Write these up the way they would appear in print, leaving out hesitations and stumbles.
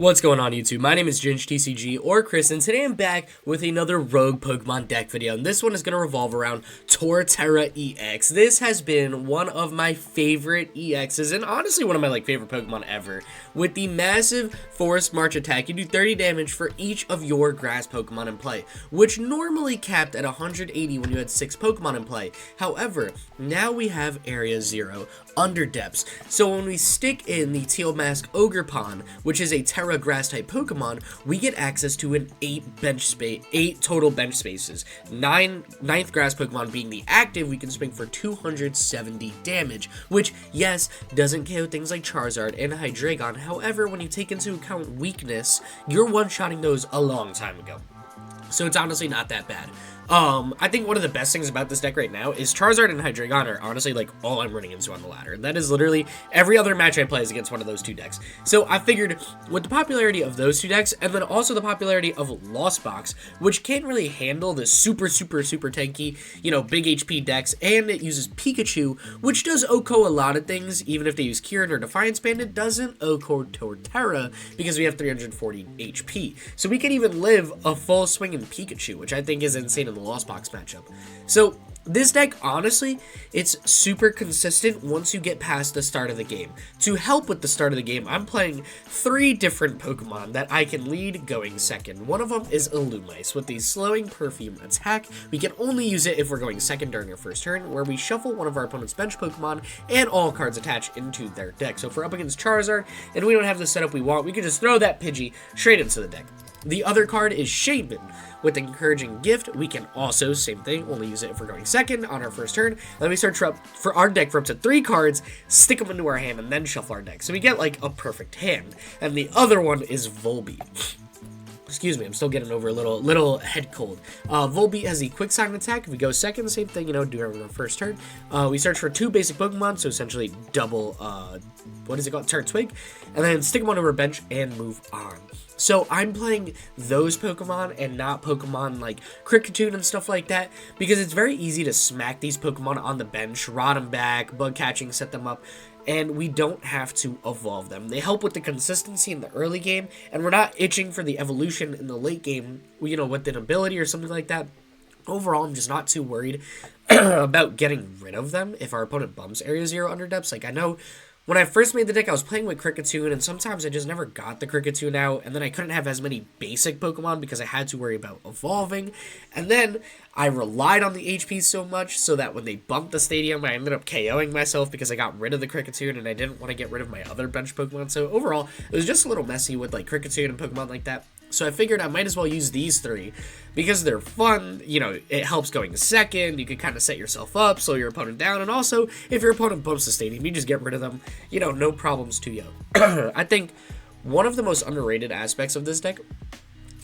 What's going on YouTube? My name is ginj-tcg or Chris, and today I'm back with another Rogue Pokemon deck video, and this one is going to revolve around Torterra EX. This has been one of my favorite EXs, and honestly one of my favorite Pokemon ever. With the massive Forest March attack, you do 30 damage for each of your grass Pokemon in play, which normally capped at 180 when you had 6 Pokemon in play. However, now we have Area 0, Underdepths, so when we stick in the Teal Mask Ogerpon, which is a Terra grass type Pokemon, we get access to an 8 total bench spaces. 9th grass Pokemon being the active, we can swing for 270 damage, which yes, doesn't KO things like Charizard and Hydreigon. However, when you take into account weakness, you're one-shotting those a long time ago. So it's honestly not that bad. I think one of the best things about this deck right now is Charizard and Hydreigon are honestly all I'm running into on the ladder. That is literally every other match I play is against one of those two decks. So I figured with the popularity of those two decks, and then also the popularity of Lost Box, which can't really handle the super tanky, big HP decks, and it uses Pikachu, which does OHKO a lot of things, even if they use Kieran or Defiance Band, it doesn't OHKO Torterra because we have 340 HP. So we can even live a full swing in Pikachu, which I think is insane in the Lost Box matchup. So this deck, honestly, it's super consistent once you get past the start of the game. To help with the start of the game, I'm playing 3 different Pokemon that I can lead going second. One of them is Illumise with the Slowing Perfume attack. We can only use it if we're going second during our first turn, where we shuffle one of our opponent's bench Pokemon and all cards attached into their deck. So if we're up against Charizard and we don't have the setup we want, we can just throw that Pidgey straight into the deck. The other card is Shaymin with Encouraging Gift. We can also, same thing, only use it if we're going second on our first turn. Then we search for our deck for up to 3 cards, stick them into our hand, and then shuffle our deck. So we get a perfect hand. And the other one is Volbeat. Excuse me, I'm still getting over a little head cold. Volbeat has the Quick Silent attack. If we go second, the same thing, do it on our first turn. We search for 2 basic Pokemon, so essentially double, what is it called? Turtwig. And then stick them onto our bench and move on. So I'm playing those Pokemon and not Pokemon like Kricketune and stuff like that, because it's very easy to smack these Pokemon on the bench, rot them back, Bug Catching Set them up, and we don't have to evolve them. They help with the consistency in the early game, and we're not itching for the evolution in the late game, with an ability or something like that. Overall, I'm just not too worried about getting rid of them if our opponent bumps Area 0 Underdepths. I know when I first made the deck, I was playing with Kricketune, and sometimes I just never got the Kricketune out, and then I couldn't have as many basic Pokemon because I had to worry about evolving, and then I relied on the HP so much so that when they bumped the stadium, I ended up KOing myself because I got rid of the Kricketune, and I didn't want to get rid of my other bench Pokemon. So overall, it was just a little messy with Kricketune and Pokemon like that. So I figured I might as well use these 3 because they're fun, it helps going second, you can kind of set yourself up, slow your opponent down, and also, if your opponent bumps the stadium, you just get rid of them, no problems too yo. I think one of the most underrated aspects of this deck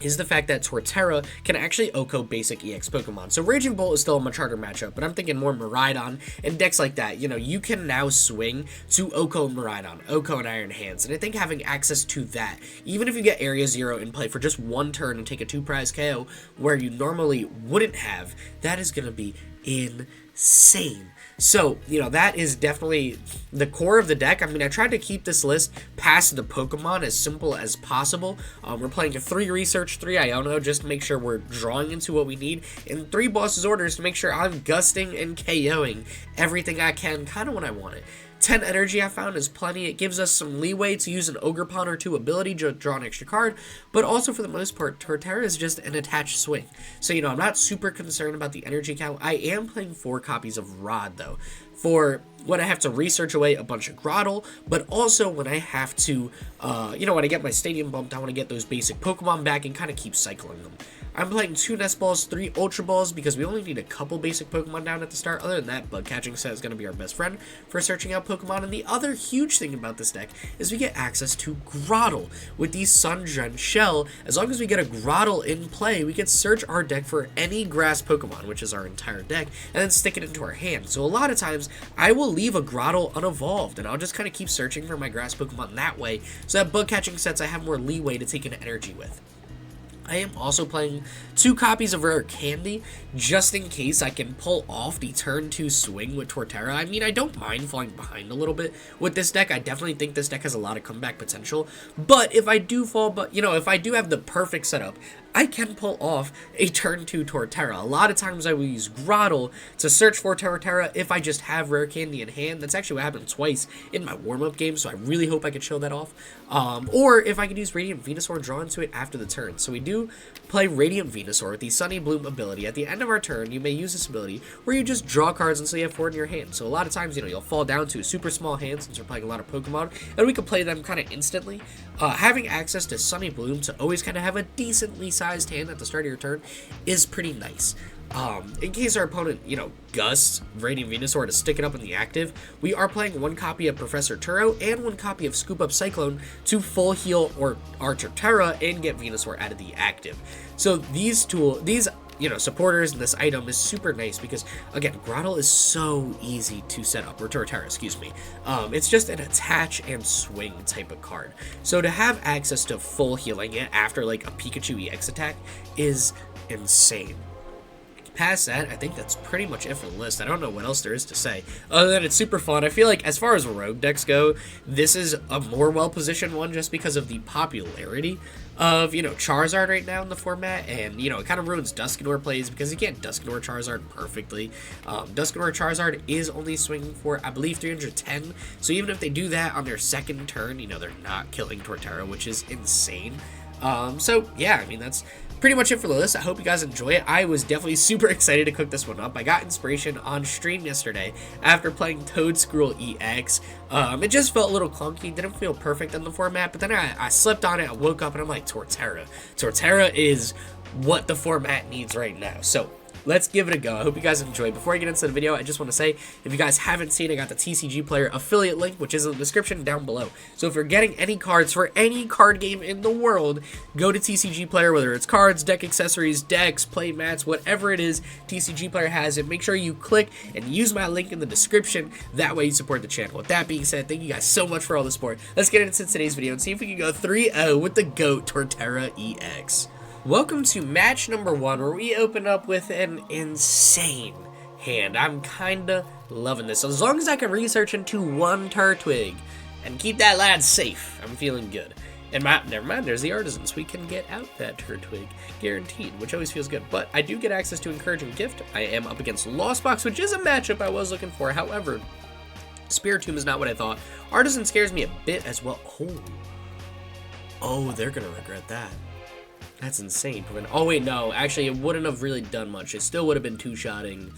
is the fact that Torterra can actually OHKO basic EX Pokemon. So Raging Bolt is still a much harder matchup, but I'm thinking more Miraidon and decks like that. You can now swing to OHKO Miraidon, OHKO and Iron Hands, and I think having access to that, even if you get Area 0 in play for just 1 turn and take a 2-prize KO, where you normally wouldn't have, that is going to be insane. So, that is definitely the core of the deck. I mean, I tried to keep this list past the Pokemon as simple as possible. We're playing a 3 Research, 3 Iono, just to make sure we're drawing into what we need, and 3 Boss's Orders to make sure I'm gusting and KOing everything I can, kind of when I want it. 10 energy I found is plenty. It gives us some leeway to use an Ogerpon or 2 ability to draw an extra card, but also for the most part, Torterra is just an attached swing. So, I'm not super concerned about the energy count. I am playing 4 copies of Rod, though, for when I have to research away a bunch of Grotle, but also when I have to, when I get my stadium bumped, I want to get those basic Pokemon back and kind of keep cycling them. I'm playing 2 Nest Balls, 3 Ultra Balls, because we only need a couple basic Pokemon down at the start. Other than that, Bug Catching Set is going to be our best friend for searching out Pokemon. And the other huge thing about this deck is we get access to Grotle with the Sungen Shell. As long as we get a Grotle in play, we can search our deck for any grass Pokemon, which is our entire deck, and then stick it into our hand. So a lot of times, I will leave a Grotle unevolved, and I'll just kind of keep searching for my grass Pokemon that way, so that Bug Catching Sets I have more leeway to take an energy with. I am also playing 2 copies of Rare Candy, just in case I can pull off the turn 2 swing with Torterra. I mean, I don't mind falling behind a little bit with this deck. I definitely think this deck has a lot of comeback potential, but if I do fall, if I do have the perfect setup, I can pull off a turn 2 Torterra. A lot of times I will use Grotle to search for Torterra if I just have Rare Candy in hand. That's actually what happened twice in my warm-up game, so I really hope I could show that off. Or if I could use Radiant Venusaur, draw into it after the turn. So we do play Radiant Venusaur with the Sunny Bloom ability. At the end of our turn, you may use this ability where you just draw cards until you have 4 in your hand. So a lot of times, you'll fall down to a super small hand since we're playing a lot of Pokemon, and we can play them kind of instantly. Having access to Sunny Bloom to always kind of have a decently sized hand at the start of your turn is pretty nice. In case our opponent, gusts Radiant Venusaur to stick it up in the active, we are playing 1 copy of Professor Turo and 1 copy of Scoop Up Cyclone to full heal our Torterra and get Venusaur out of the active. So these supporters and this item is super nice because, again, Grotle is so easy to set up, or Torterra, excuse me. It's just an attach and swing type of card. So to have access to full healing it after, like, a Pikachu EX attack is insane. Past that, I think that's pretty much it for the list. I don't know what else there is to say, other than it's super fun. I feel like, as far as rogue decks go, this is a more well-positioned one just because of the popularity of, Charizard right now in the format, and, it kind of ruins Dusknoir plays because you can't Dusknoir Charizard perfectly. Dusknoir Charizard is only swinging for, I believe, 310, so even if they do that on their second turn, they're not killing Torterra, which is insane. So, yeah, I mean, that's pretty much it for the list. I hope you guys enjoy it. I was definitely super excited to cook this one up. I got inspiration on stream yesterday after playing Toedscruel EX. It just felt a little clunky, didn't feel perfect in the format, but then I slept on it, I woke up, and I'm like, Torterra. Torterra is what the format needs right now. So, let's give it a go. I hope you guys enjoy. Before I get into the video, I just want to say, if you guys haven't seen, I got the TCG Player affiliate link, which is in the description down below. So if you're getting any cards for any card game in the world, go to TCG Player, whether it's cards, deck accessories, decks, play mats, whatever it is, TCG Player has it. Make sure you click and use my link in the description. That way you support the channel. With that being said, thank you guys so much for all the support. Let's get into today's video and see if we can go 3-0 with the GOAT Torterra EX. Welcome to match number 1, where we open up with an insane hand. I'm kinda loving this. So as long as I can research into 1 Turtwig and keep that lad safe, I'm feeling good. And never mind, there's the Artisans. We can get out that Turtwig, guaranteed, which always feels good. But I do get access to Encouraging Gift. I am up against Lost Box, which is a matchup I was looking for. However, Spiritomb is not what I thought. Artisan scares me a bit as well. Oh, they're gonna regret that. That's insane. Oh, wait, no. Actually, it wouldn't have really done much. It still would have been two-shotting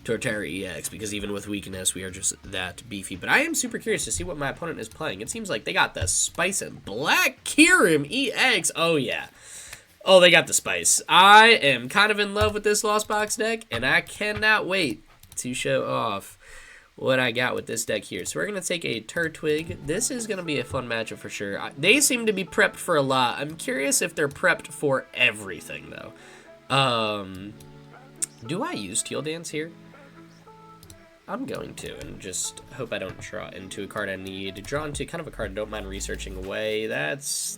Torterra EX, because even with weakness, we are just that beefy. But I am super curious to see what my opponent is playing. It seems like they got the Spice and Black Kyurem EX. Oh, yeah. Oh, they got the Spice. I am kind of in love with this Lost Box deck, and I cannot wait to show off what I got with this deck here. So we're going to take a Turtwig. This is going to be a fun matchup for sure. They seem to be prepped for a lot. I'm curious if they're prepped for everything, though. Do I use Teal Dance here? I'm going to, and just hope I don't draw into a card I need. To draw into kind of a card I don't mind researching away. That's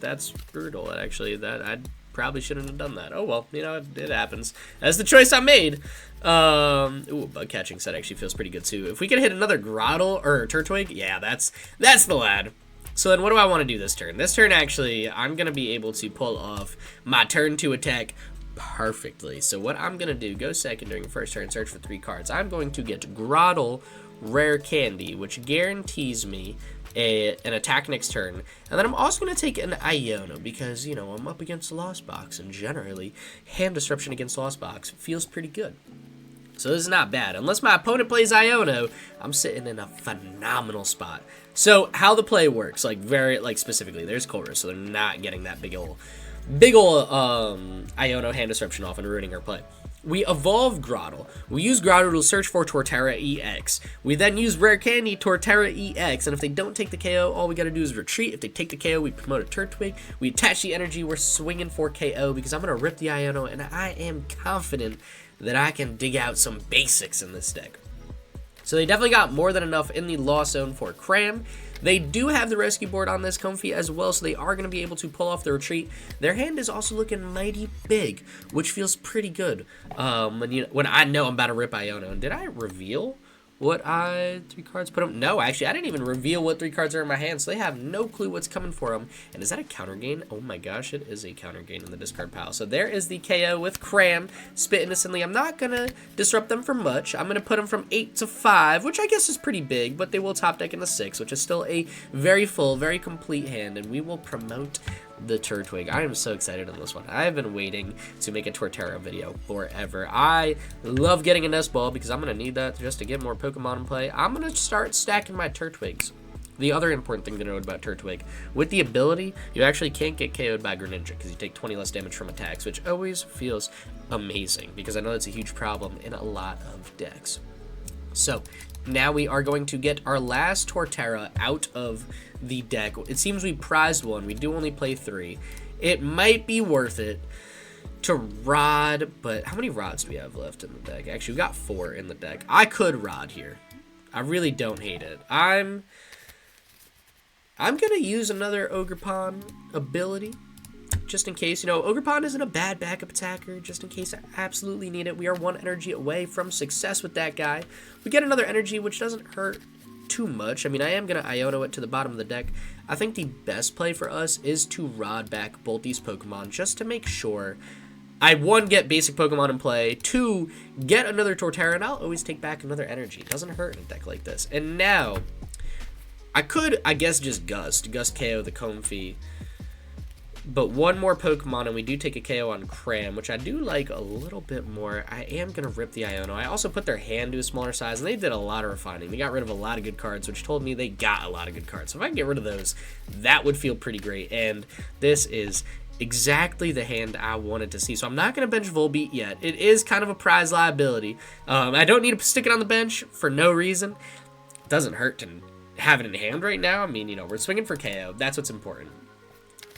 brutal, actually. That I probably shouldn't have done that. Oh, well, it happens. That's the choice I made. Ooh, Bug Catching Set actually feels pretty good, too. If we could hit another Grotle, or Turtwig, yeah, that's the lad. So then what do I want to do this turn? This turn, actually, I'm going to be able to pull off my turn 2 attack perfectly. So what I'm going to do, go second during the first turn, search for 3 cards. I'm going to get Grotle Rare Candy, which guarantees me an attack next turn. And then I'm also going to take an Iono because, I'm up against Lost Box, and generally, hand disruption against Lost Box feels pretty good. So this is not bad. Unless my opponent plays Iono, I'm sitting in a phenomenal spot. So how the play works, specifically, there's Korra, so they're not getting that big ol' Iono hand disruption off and ruining our play. We evolve Grotle. We use Grotle to search for Torterra EX. We then use Rare Candy Torterra EX, and if they don't take the KO, all we gotta do is retreat. If they take the KO, we promote a Turtwig. We attach the energy. We're swinging for KO because I'm gonna rip the Iono, and I am confident that I can dig out some basics in this deck. So they definitely got more than enough in the Lost Zone for Cram. They do have the rescue board on this Comfy as well, so they are going to be able to pull off the retreat. Their hand is also looking mighty big, which feels pretty good. When I know I'm about to rip Iono. And did I reveal what 3 cards put them? No, actually, I didn't even reveal what 3 cards are in my hand, so they have no clue what's coming for them. And is that a counter gain? Oh my gosh, it is a counter gain in the discard pile. So there is the KO with Cram, Spit Innocently. I'm not going to disrupt them for much. I'm going to put them from 8 to 5, which I guess is pretty big, but they will top deck into 6, which is still a very full, very complete hand, and we will promote the Turtwig. I am so excited on this one. I have been waiting to make a Torterra video forever. I love getting a Nest Ball because I'm going to need that just to get more Pokemon in play. I'm going to start stacking my Turtwigs. The other important thing to note about Turtwig, with the ability, you actually can't get KO'd by Greninja because you take 20 less damage from attacks, which always feels amazing because I know that's a huge problem in a lot of decks. So now we are going to get our last Torterra out of the deck. It seems we prized one. We do only play 3. It might be worth it to Rod, but how many Rods do we have left in the deck? Actually, we got 4 in the deck. I could Rod here. I really don't hate it. I'm gonna use another Ogerpon ability just in case. You know, Ogerpon isn't a bad backup attacker, just in case I absolutely need it. We are 1 energy away from success with that guy. We get another energy, which doesn't hurt too much. I mean, I am going to Iono it to the bottom of the deck. I think the best play for us is to Rod back both these Pokemon just to make sure I, 1, get basic Pokemon in play, 2, get another Torterra, and I'll always take back another energy. It doesn't hurt in a deck like this. And now, I could, I guess, just Gust KO the Comfy. But 1 more Pokemon, and we do take a KO on Cram, which I do like a little bit more. I am going to rip the Iono. I also put their hand to a smaller size, and they did a lot of refining. They got rid of a lot of good cards, which told me they got a lot of good cards. So if I can get rid of those, that would feel pretty great. And this is exactly the hand I wanted to see. So I'm not going to bench Volbeat yet. It is kind of a prize liability. I don't need to stick it on the bench for no reason. It doesn't hurt to have it in hand right now. I mean, you know, we're swinging for KO. That's what's important.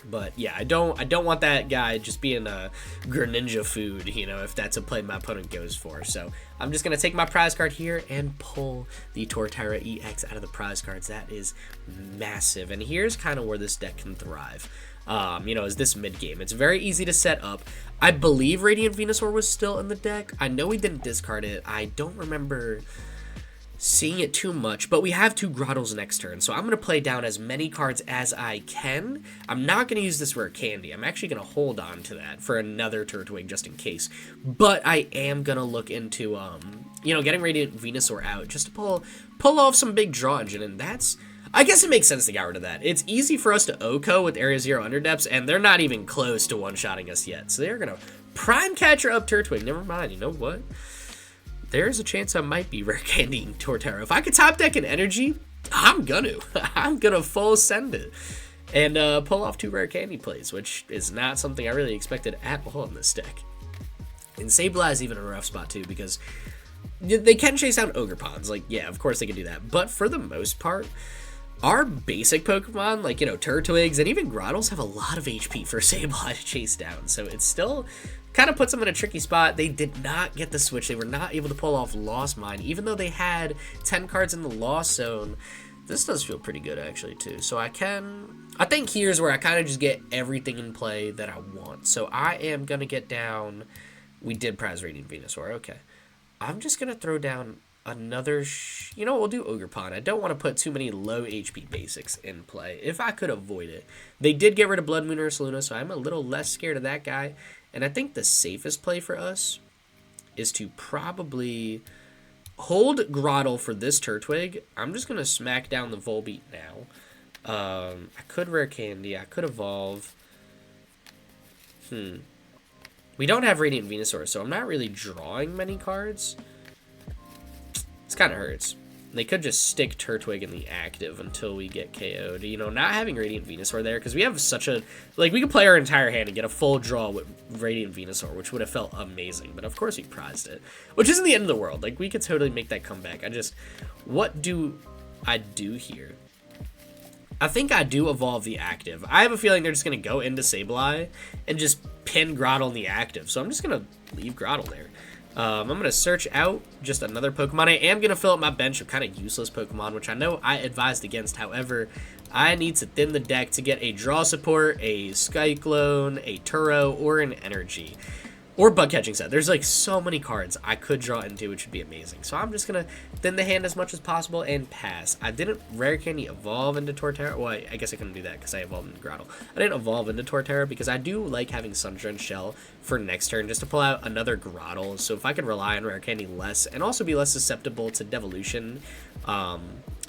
But yeah, I don't want that guy just being a Greninja food, you know, if that's a play my opponent goes for. So I'm just going to take my prize card here and pull the Torterra EX out of the prize cards. That is massive. And here's kind of where this deck can thrive. You know, is this mid game. It's very easy to set up. I believe Radiant Venusaur was still in the deck. I know we didn't discard it. I don't remember seeing it too much, but we have 2 Grotles next turn, so I'm going to play down as many cards as I can. I'm not going to use this Rare Candy. I'm actually going to hold on to that for another Turtwig just in case, but I am going to look into, you know, getting Radiant Venusaur out just to pull off some big draw engine, and that's, I guess it makes sense to get rid of that. It's easy for us to OHKO with Area 0 Underdepths, and they're not even close to one-shotting us yet, so they're going to Prime Catcher up Turtwig. Never mind, you know what? There's a chance I might be Rare Candying Torterra. If I could top deck an energy, I'm gonna full send it. And pull off 2 Rare Candy plays, which is not something I really expected at all in this deck. And Sableye is even in a rough spot too, because they can chase out Ogerpons. Like, yeah, of course they can do that. But for the most part, our basic Pokemon, like, you know, Turtwigs and even Grotles have a lot of HP for Sableye to chase down. So it's still kind of puts them in a tricky spot. They did not get the switch. They were not able to pull off Lost Mine, even though they had 10 cards in the Lost Zone. This does feel pretty good, actually, too. So I think here's where I kind of just get everything in play that I want. So I am going to get down, we did prize Radiant Venusaur, okay. I'm just going to throw down another, you know, we'll do Ogerpon. I don't want to put too many low HP basics in play, if I could avoid it. They did get rid of Blood Moon or Ursaluna, so I'm a little less scared of that guy. And I think the safest play for us is to probably hold Grotle for this Turtwig. I'm just going to smack down the Volbeat now. I could Rare Candy. I could evolve. We don't have Radiant Venusaur, so I'm not really drawing many cards. This kind of hurts. They could just stick Turtwig in the active until we get KO'd. You know, not having Radiant Venusaur there, because we have such a, like, we could play our entire hand and get a full draw with Radiant Venusaur, which would have felt amazing. But of course we prized it, which isn't the end of the world. Like, we could totally make that comeback. What do I do here? I think I do evolve the active. I have a feeling they're just going to go into Sableye and just pin Grotle in the active. So I'm just going to leave Grotle there. I'm going to search out just another Pokemon. I am going to fill up my bench of kind of useless Pokemon, which I know I advised against. However, I need to thin the deck to get a Draw Support, a Cyclone, a Turo, or an Energy. Or Bug Catching Set. There's like so many cards I could draw into, which would be amazing. So I'm just going to thin the hand as much as possible and pass. I didn't Rare Candy evolve into Torterra. Well, I guess I couldn't do that because I evolved into Grotle. I didn't evolve into Torterra because I do like having Sundrenched Shell for next turn just to pull out another Grotle. So if I can rely on Rare Candy less and also be less susceptible to Devolution,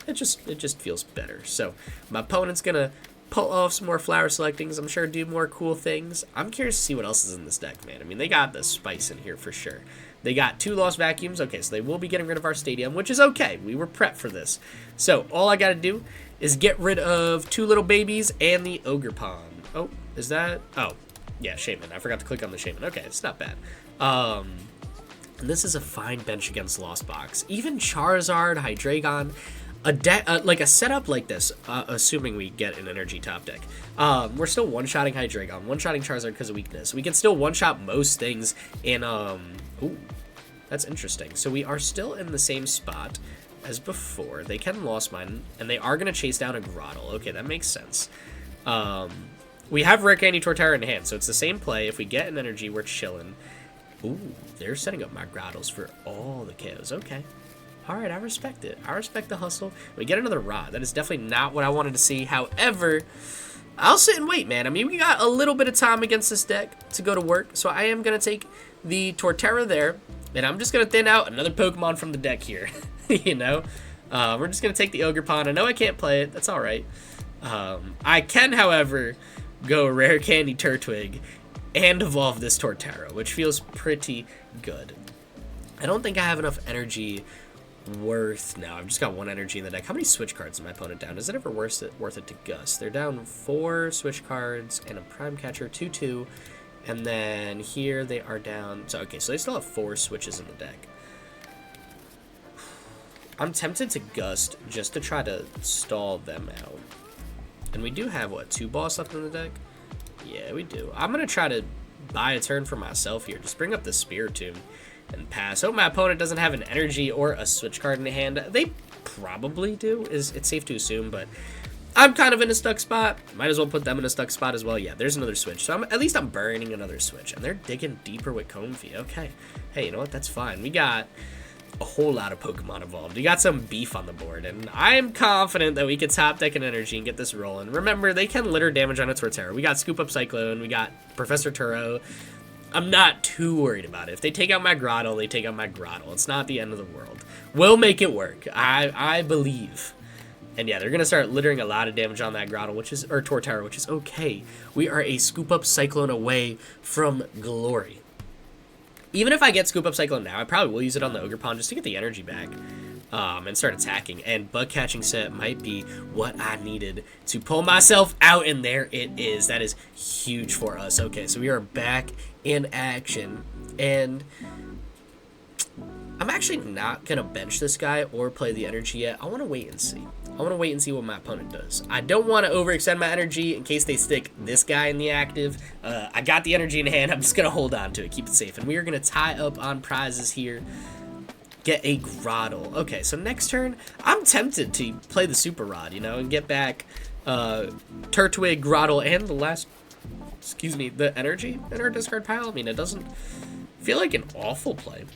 it just feels better. So my opponent's going to pull off some more flower selectings. I'm sure do more cool things. I'm curious to see what else is in this deck, man. I mean, they got the spice in here for sure. They got 2 Lost Vacuums. Okay, so they will be getting rid of our Stadium, which is okay. We were prepped for this. So all I got to do is get rid of 2 little babies and the Ogerpon. Oh, is that? Oh, yeah, Shaymin. I forgot to click on the Shaymin. Okay, it's not bad. And this is a fine bench against Lost Box. Even Charizard, Hydreigon, like a setup like this, assuming we get an energy top deck, we're still one-shotting Hydreigon, one-shotting Charizard because of weakness. We can still one-shot most things in, ooh, that's interesting. So we are still in the same spot as before. They can Lost Mine, and they are going to chase down a Grotle. Okay, that makes sense. We have Rare Candy Torterra in hand, so it's the same play. If we get an energy, we're chilling. Ooh, they're setting up my Grotles for all the KOs. Okay. Alright, I respect it. I respect the hustle. We get another Rod. That is definitely not what I wanted to see. However, I'll sit and wait, man. I mean, we got a little bit of time against this deck to go to work. So I am going to take the Torterra there. And I'm just going to thin out another Pokemon from the deck here. You know? We're just going to take the Ogerpon. I know I can't play it. That's alright. I can, however, go Rare Candy Turtwig and evolve this Torterra, which feels pretty good. I don't think I have enough energy worth now. I've just got 1 energy in the deck. How many switch cards is my opponent down? Is it ever worth it to Gus? They're down 4 switch cards and a prime catcher, 2/2, and then here they are down. So okay, so they still have 4 switches in the deck. I'm tempted to Gust just to try to stall them out. And we do have what, 2 boss left in the deck? Yeah, we do. I'm gonna try to buy a turn for myself here. Just bring up the Spiritomb and pass. Hope my opponent doesn't have an energy or a switch card in hand. They probably do. It's safe to assume, but I'm kind of in a stuck spot. Might as well put them in a stuck spot as well. Yeah, there's another switch. So at least I'm burning another switch, and they're digging deeper with Comfey. Okay. Hey, you know what? That's fine. We got a whole lot of Pokemon evolved. We got some beef on the board, and I'm confident that we can top deck an energy and get this rolling. Remember, they can litter damage on a Torterra. We got Scoop Up Cyclone. We got Professor Turo. I'm not too worried about it. If they take out my Grotle, they take out my Grotle. It's not the end of the world. We'll make it work. I believe. And yeah, they're going to start littering a lot of damage on that Grotle, or Torterra, which is okay. We are a Scoop Up Cyclone away from glory. Even if I get Scoop Up Cyclone now, I probably will use it on the Ogerpon just to get the energy back. And start attacking. And Bug Catching Set might be what I needed to pull myself out, and there it is. That is huge for us. Okay, so we are back in action, and I'm actually not going to bench this guy or play the energy yet. I want to wait and see. I want to wait and see what my opponent does. I don't want to overextend my energy in case they stick this guy in the active. I got the energy in hand. I'm just going to hold on to it, keep it safe. And we are going to tie up on prizes here. Get a Grotle. Okay, so next turn, I'm tempted to play the Super Rod, you know, and get back Turtwig, Grotle, and the last, the energy in our discard pile. I mean, it doesn't feel like an awful play.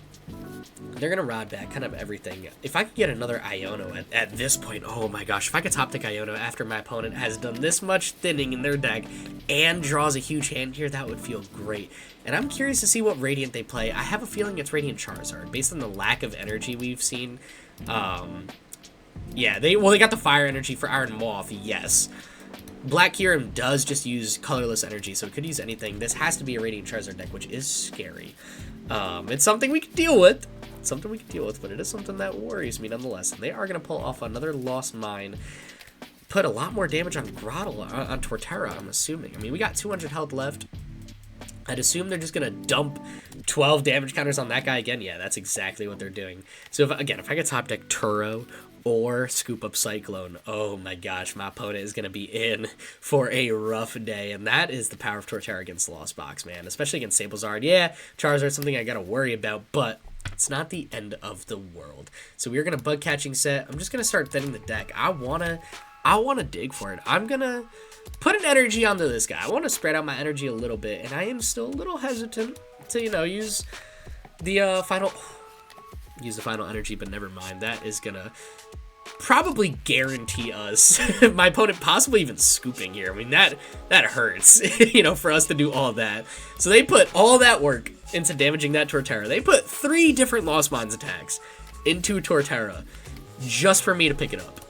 They're going to Rod back kind of everything. If I could get another Iono at this point, oh my gosh, if I could top deck Iono after my opponent has done this much thinning in their deck and draws a huge hand here, that would feel great. And I'm curious to see what Radiant they play. I have a feeling it's Radiant Charizard, based on the lack of energy we've seen. Yeah, they got the fire energy for Iron Moth, yes. Black Kyurem does just use colorless energy, so it could use anything. This has to be a Radiant Charizard deck, which is scary. It's something we can deal with. It's something we can deal with, but it is something that worries me nonetheless. And they are going to pull off another Lost Mine. Put a lot more damage on Grotle, on Torterra, I'm assuming. I mean, we got 200 health left. I'd assume they're just going to dump 12 damage counters on that guy again. Yeah, that's exactly what they're doing. So, if I could top deck Turo or Scoop Up Cyclone. Oh my gosh, my opponent is going to be in for a rough day, and that is the power of Torterra against the Lost Box, man. Especially against Sablezard. Yeah, Charizard's something I got to worry about, but it's not the end of the world. So we're going to Bug Catching Set. I'm just going to start thinning the deck. I want to dig for it. I'm going to put an energy onto this guy. I want to spread out my energy a little bit, and I am still a little hesitant to, you know, use the final energy, but never mind. That is going to probably guarantee us my opponent possibly even scooping here. I mean, that hurts, you know, for us to do all that. So they put all that work into damaging that Torterra. They put 3 different Lost Mines attacks into Torterra just for me to pick it up.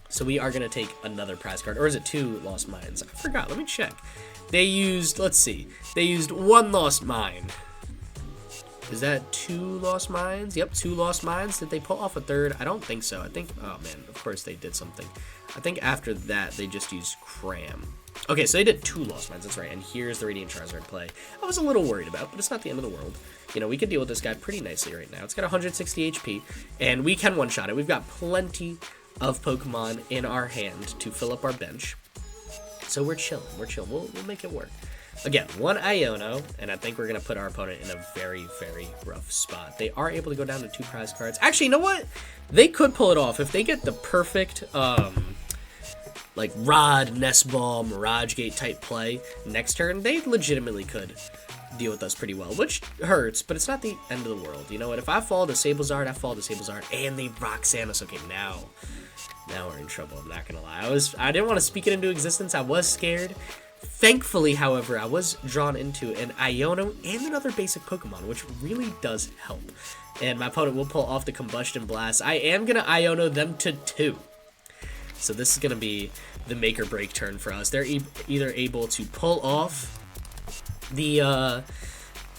So we are going to take another prize card. Or is it 2 Lost Mines? I forgot. Let me check. They used, let's see. They used 1 Lost Mine. Is that 2 Lost Mines? Yep, 2 Lost Mines. Did they pull off a 3rd? I don't think so. I think, oh man, of course they did something. I think after that, they just used Cram. Okay, so they did 2 Lost Mines, that's right. And here's the Radiant Charizard play. I was a little worried about, but it's not the end of the world. You know, we can deal with this guy pretty nicely right now. It's got 160 HP, and we can one-shot it. We've got plenty of Pokemon in our hand to fill up our bench. So we're chilling. We'll make it work. Again, 1 Iono, and I think we're going to put our opponent in a very, very rough spot. They are able to go down to 2 prize cards. Actually, you know what? They could pull it off. If they get the perfect, like, Rod, Nest Ball, Mirage Gate type play next turn, they legitimately could deal with us pretty well, which hurts, but it's not the end of the world. You know what? If I fall to Sablezard, and they Roxanne us. Okay, now we're in trouble. I'm not going to lie. I didn't want to speak it into existence. I was scared. Thankfully, however, I was drawn into an Iono and another basic Pokemon, which really does help. And my opponent will pull off the Combustion Blast. I am going to Iono them to 2. So this is going to be the make or break turn for us. They're either able to pull off the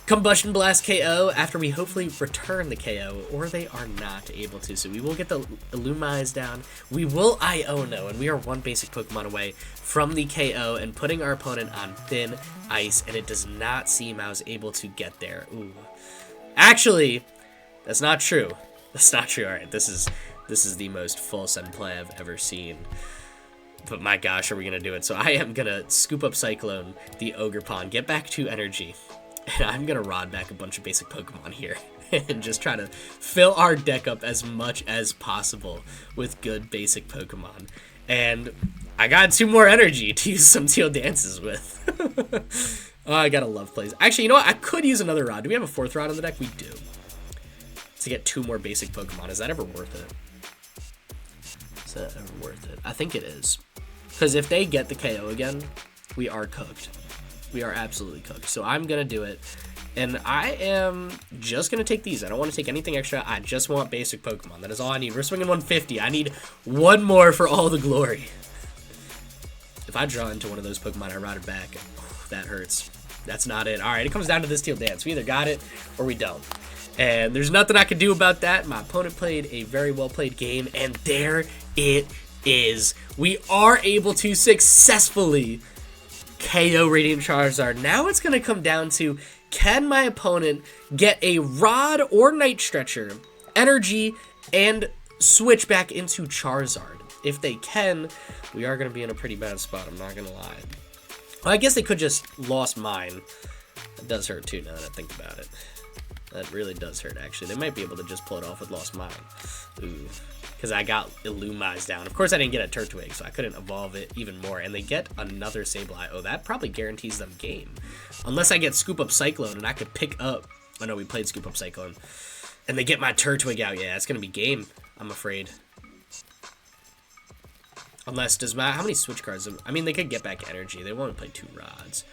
Combustion Blast KO after we hopefully return the KO, or they are not able to. So we will get the Illumise down. We will Iono, and we are 1 basic Pokemon away from the KO and putting our opponent on thin ice, and it does not seem I was able to get there. Ooh. Actually, that's not true. That's not true. All right, this is the most full send play I've ever seen. But my gosh, are we going to do it? So I am going to Scoop Up Cyclone the Ogerpon, get back 2 energy. And I'm going to Rod back a bunch of basic Pokemon here and just try to fill our deck up as much as possible with good basic Pokemon. And I got 2 more energy to use some Teal dances with. Oh, I gotta love plays. Actually, you know what? I could use another Rod. Do we have a 4th Rod on the deck? We do. To get 2 more basic Pokemon. Is that ever worth it? Is that ever worth it? I think it is. Because if they get the KO again, we are cooked. We are absolutely cooked. So I'm going to do it. And I am just going to take these. I don't want to take anything extra. I just want basic Pokemon. That is all I need. We're swinging 150. I need 1 more for all the glory. If I draw into one of those Pokemon, I ride it back. Oh, that hurts. That's not it. All right, it comes down to this Teal dance. We either got it or we don't. And there's nothing I can do about that. My opponent played a very well-played game. And there it is. We are able to successfully KO Radiant Charizard. Now it's going to come down to, can my opponent get a Rod or Night Stretcher, energy, and switch back into Charizard? If they can, we are going to be in a pretty bad spot, I'm not going to lie. Well, I guess they could just Lost Mine. It does hurt too, now that I think about it. That really does hurt, actually. They might be able to just pull it off with Lost Mine. Ooh. Because I got Illumise down. Of course, I didn't get a Turtwig, so I couldn't evolve it even more. And they get another Sableye. Oh, that probably guarantees them game. Unless I get Scoop Up Cyclone and I could pick up... Oh, no, we played Scoop Up Cyclone. And they get my Turtwig out. Yeah, it's going to be game, I'm afraid. Unless, how many switch cards? I mean, they could get back energy. They want to play 2 Rods.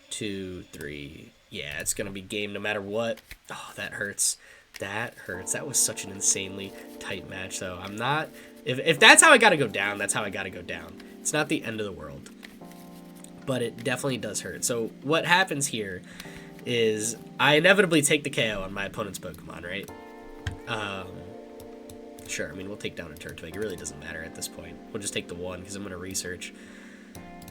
2, 3. Yeah, it's going to be game no matter what. Oh, that hurts. That hurts. That was such an insanely tight match, though. I'm not... If that's how I gotta go down, that's how I gotta go down. It's not the end of the world. But it definitely does hurt. So what happens here is I inevitably take the KO on my opponent's Pokemon, right? Sure, I mean, we'll take down a Turtwig. It really doesn't matter at this point. We'll just take the 1 because I'm going to research.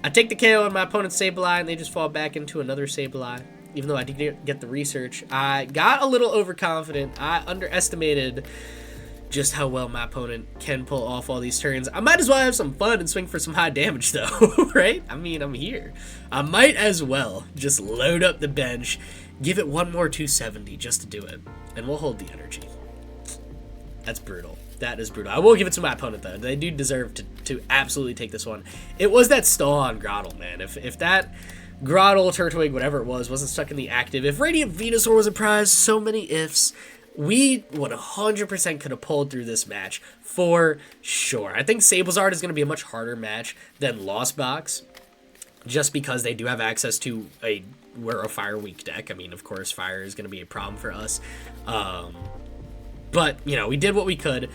I take the KO on my opponent's Sableye, and they just fall back into another Sableye. Even though I did get the research, I got a little overconfident. I underestimated just how well my opponent can pull off all these turns. I might as well have some fun and swing for some high damage though, right? I mean, I'm here. I might as well just load up the bench, give it one more 270 just to do it, and we'll hold the energy. That's brutal. That is brutal. I will give it to my opponent though. They do deserve to absolutely take this one. It was that stall on Grotle, man. If that Grotle, Turtwig, whatever it was, wasn't stuck in the active, if Radiant Venusaur was a prize, so many ifs, we 100% could have pulled through this match for sure. I think Sablezard is going to be a much harder match than Lost Box, just because they do have access to we're a fire weak deck. I mean, of course, fire is going to be a problem for us. But, you know, we did what we could.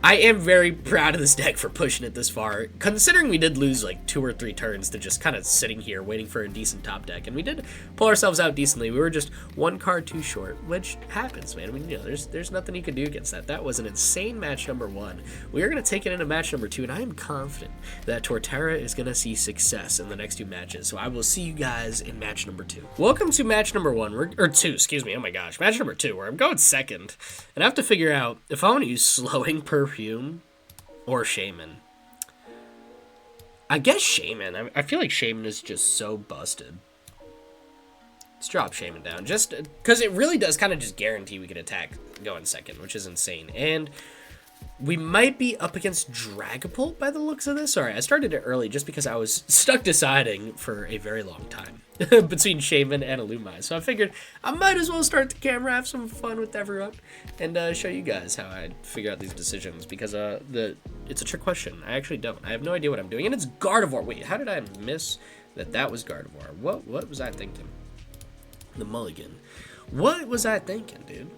I am very proud of this deck for pushing it this far, considering we did lose like 2 or 3 turns to just kind of sitting here waiting for a decent top deck, and we did pull ourselves out decently. We were just 1 card too short, which happens, man. I mean, you know, there's nothing you can do against that. That was an insane match number 1. We are going to take it into match number 2, and I am confident that Torterra is going to see success in the next 2 matches. So I will see you guys in match number 2. Welcome to match number 1, or 2, excuse me. Oh my gosh, match number 2, where I'm going second, and I have to figure out if I want to use slowing Perfume or Shaymin. I guess Shaymin. I feel like Shaymin is just so busted. Let's drop Shaymin down, just because it really does kind of just guarantee we can attack going second, which is insane. And we might be up against Dragapult by the looks of this. Sorry, I started it early just because I was stuck deciding for a very long time between Shaymin and Illumise. So I figured I might as well start the camera, have some fun with everyone, and show you guys how I figure out these decisions, because it's a trick question. I actually don't. I have no idea what I'm doing, and it's Gardevoir. Wait, how did I miss that was Gardevoir? What was I thinking? The mulligan. What was I thinking, dude?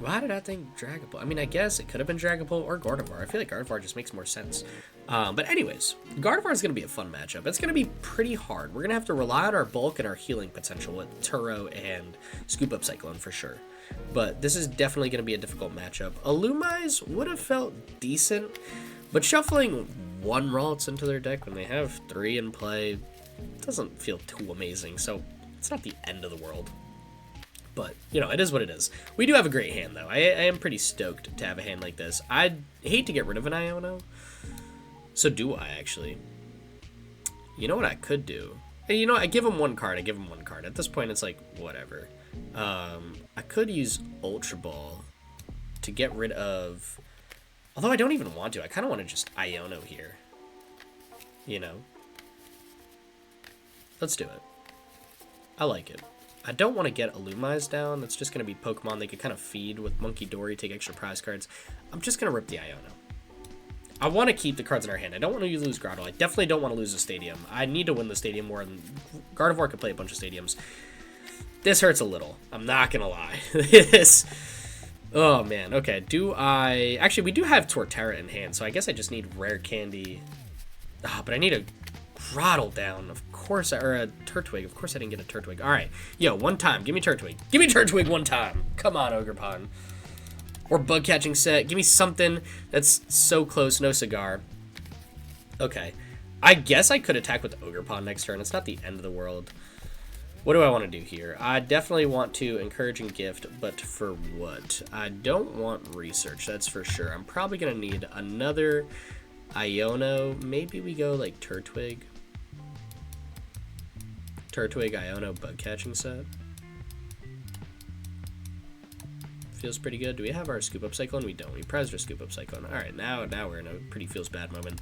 Why did I think Dragapult? I mean, I guess it could have been Dragapult or Gardevoir. I feel like Gardevoir just makes more sense. But anyways, Gardevoir is going to be a fun matchup. It's going to be pretty hard. We're going to have to rely on our bulk and our healing potential with Turo and Scoop Up Cyclone for sure. But this is definitely going to be a difficult matchup. Illumise would have felt decent, but shuffling 1 Ralts into their deck when they have 3 in play doesn't feel too amazing. So it's not the end of the world. But, you know, it is what it is. We do have a great hand, though. I am pretty stoked to have a hand like this. I'd hate to get rid of an Iono. So do I, actually. You know what I could do? Hey, you know what? I give him 1 card. I give him 1 card. At this point, it's like, whatever. I could use Ultra Ball to get rid of... Although I don't even want to. I kind of want to just Iono here. You know? Let's do it. I like it. I don't want to get Illumise down. That's just going to be Pokemon they could kind of feed with Monkey Dory, take extra prize cards. I'm just going to rip the Iono. I want to keep the cards in our hand. I don't want to lose Grotle. I definitely don't want to lose the stadium. I need to win the stadium more than... Gardevoir could play a bunch of stadiums. This hurts a little. I'm not going to lie. This... Oh, man. Okay, do I... Actually, we do have Torterra in hand, so I guess I just need Rare Candy. But I need a Grotle down, of course, or a Turtwig. Of course I didn't get a Turtwig. All right. Yo, 1 time. Give me Turtwig. Give me Turtwig 1 time. Come on, Ogerpon. Or Bug Catching Set. Give me something that's so close. No cigar. Okay. I guess I could attack with Ogerpon next turn. It's not the end of the world. What do I want to do here? I definitely want to encourage and gift, but for what? I don't want research, that's for sure. I'm probably going to need another Iono. Maybe we go like Turtwig. Turtwig, Iono, Bug Catching Set. Feels pretty good. Do we have our Scoop Up Cyclone? We don't. We prized our Scoop Up Cyclone. Alright, now we're in a pretty feels bad moment.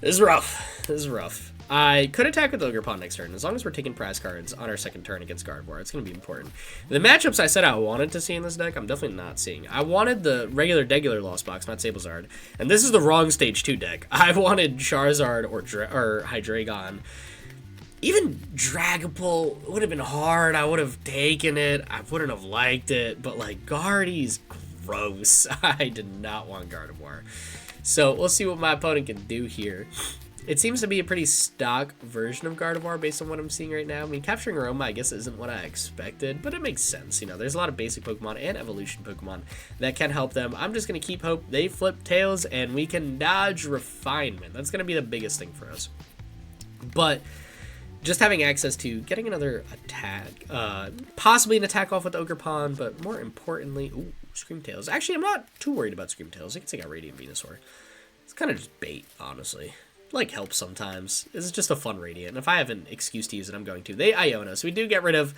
This is rough. This is rough. I could attack with Ogerpon next turn. As long as we're taking prize cards on our second turn against Gardevoir, it's going to be important. The matchups I said I wanted to see in this deck, I'm definitely not seeing. I wanted the regular Lost Box, not Sablezard. And this is the wrong Stage 2 deck. I wanted Charizard or Hydreigon. Even Dragapult would have been hard. I would have taken it. I wouldn't have liked it. But, like, Guardy's gross. I did not want Gardevoir. So, we'll see what my opponent can do here. It seems to be a pretty stock version of Gardevoir based on what I'm seeing right now. I mean, capturing Aroma, I guess, isn't what I expected, but it makes sense. You know, there's a lot of basic Pokemon and evolution Pokemon that can help them. I'm just going to keep hope they flip tails and we can dodge Refinement. That's going to be the biggest thing for us. But just having access to getting another attack, possibly an attack off with Ogerpon, but more importantly, ooh, Screamtails. Actually, I'm not too worried about Screamtails. I can take out Radiant Venusaur. It's kind of just bait, honestly. Like, helps sometimes. It's just a fun Radiant, and if I have an excuse to use it, I'm going to. They Iono, so we do get rid of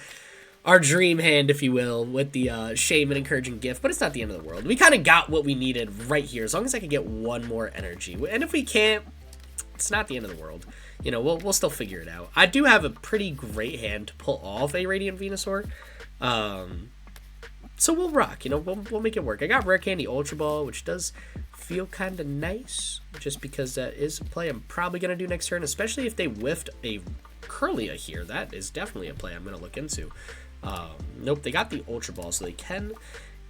our dream hand, if you will, with the Shaymin Encouraging Gift, but it's not the end of the world. We kind of got what we needed right here, as long as I can get one more energy. And if we can't, it's not the end of the world. You know, we'll still figure it out. I do have a pretty great hand to pull off a Radiant Venusaur. So we'll rock, you know, we'll make it work. I got Rare Candy Ultra Ball, which does feel kind of nice, just because that is a play I'm probably going to do next turn, especially if they whiffed a Kirlia here. That is definitely a play I'm going to look into. Nope, they got the Ultra Ball, so they can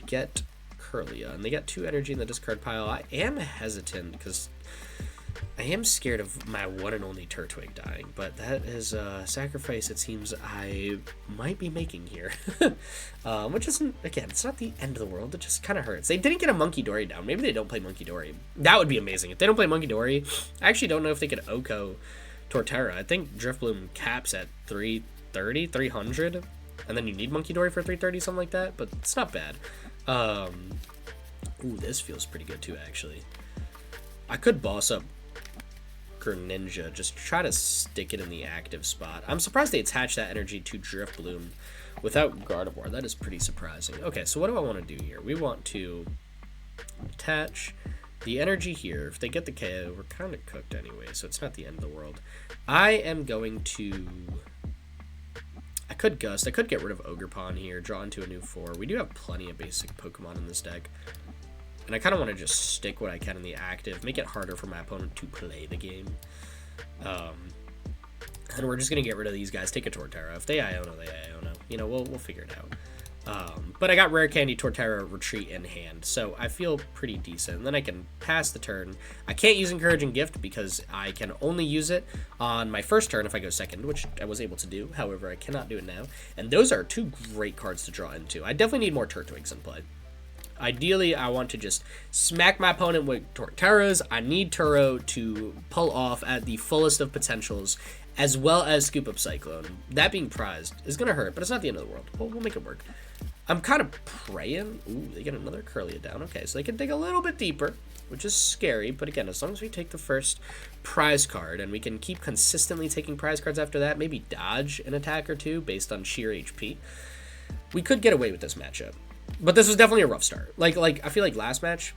get Kirlia, and they got 2 energy in the discard pile. I am hesitant, because I am scared of my one and only Turtwig dying, but that is a sacrifice it seems I might be making here. Which isn't, again, it's not the end of the world, it just kind of hurts. They didn't get a Monkey Dory down. Maybe they don't play Monkey Dory. That would be amazing. If they don't play Monkey Dory, I actually don't know if they could Oko Torterra. I think Drifloon caps at 330, 300, and then you need Monkey Dory for 330, something like that, but it's not bad. Ooh, this feels pretty good too, actually. I could boss up Ninja, just try to stick it in the active spot. I'm surprised they attached that energy to Drifloon without Gardevoir. That is pretty surprising. Okay, so what do I want to do here? We want to attach the energy here. If they get the KO, we're kind of cooked anyway, so it's not the end of the world. I am going to... I could Gust. I could get rid of Ogerpon here, draw into a new 4. We do have plenty of basic Pokemon in this deck. And I kind of want to just stick what I can in the active, make it harder for my opponent to play the game. And we're just going to get rid of these guys, take a Torterra. If they Iono, they Iono. You know, we'll figure it out. But I got Rare Candy, Torterra, Retreat in hand, so I feel pretty decent. And then I can pass the turn. I can't use Encouraging Gift because I can only use it on my first turn if I go second, which I was able to do. However, I cannot do it now. And those are 2 great cards to draw into. I definitely need more Turtwigs in play. Ideally, I want to just smack my opponent with Torterras. I need Turo to pull off at the fullest of potentials, as well as Scoop Up Cyclone. That being prized is going to hurt, but it's not the end of the world. We'll make it work. I'm kind of praying. Ooh, they get another Kirlia down. Okay, so they can dig a little bit deeper, which is scary. But again, as long as we take the first prize card, and we can keep consistently taking prize cards after that, maybe dodge an attack or 2 based on sheer HP, we could get away with this matchup. But this was definitely a rough start. Like I feel like last match,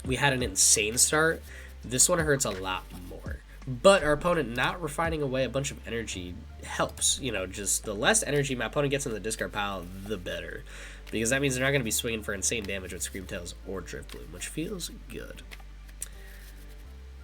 we had an insane start. This one hurts a lot more. But our opponent not refining away a bunch of energy helps. You know, just the less energy my opponent gets in the discard pile, the better. Because that means they're not going to be swinging for insane damage with Screamtails or Drifloon, which feels good.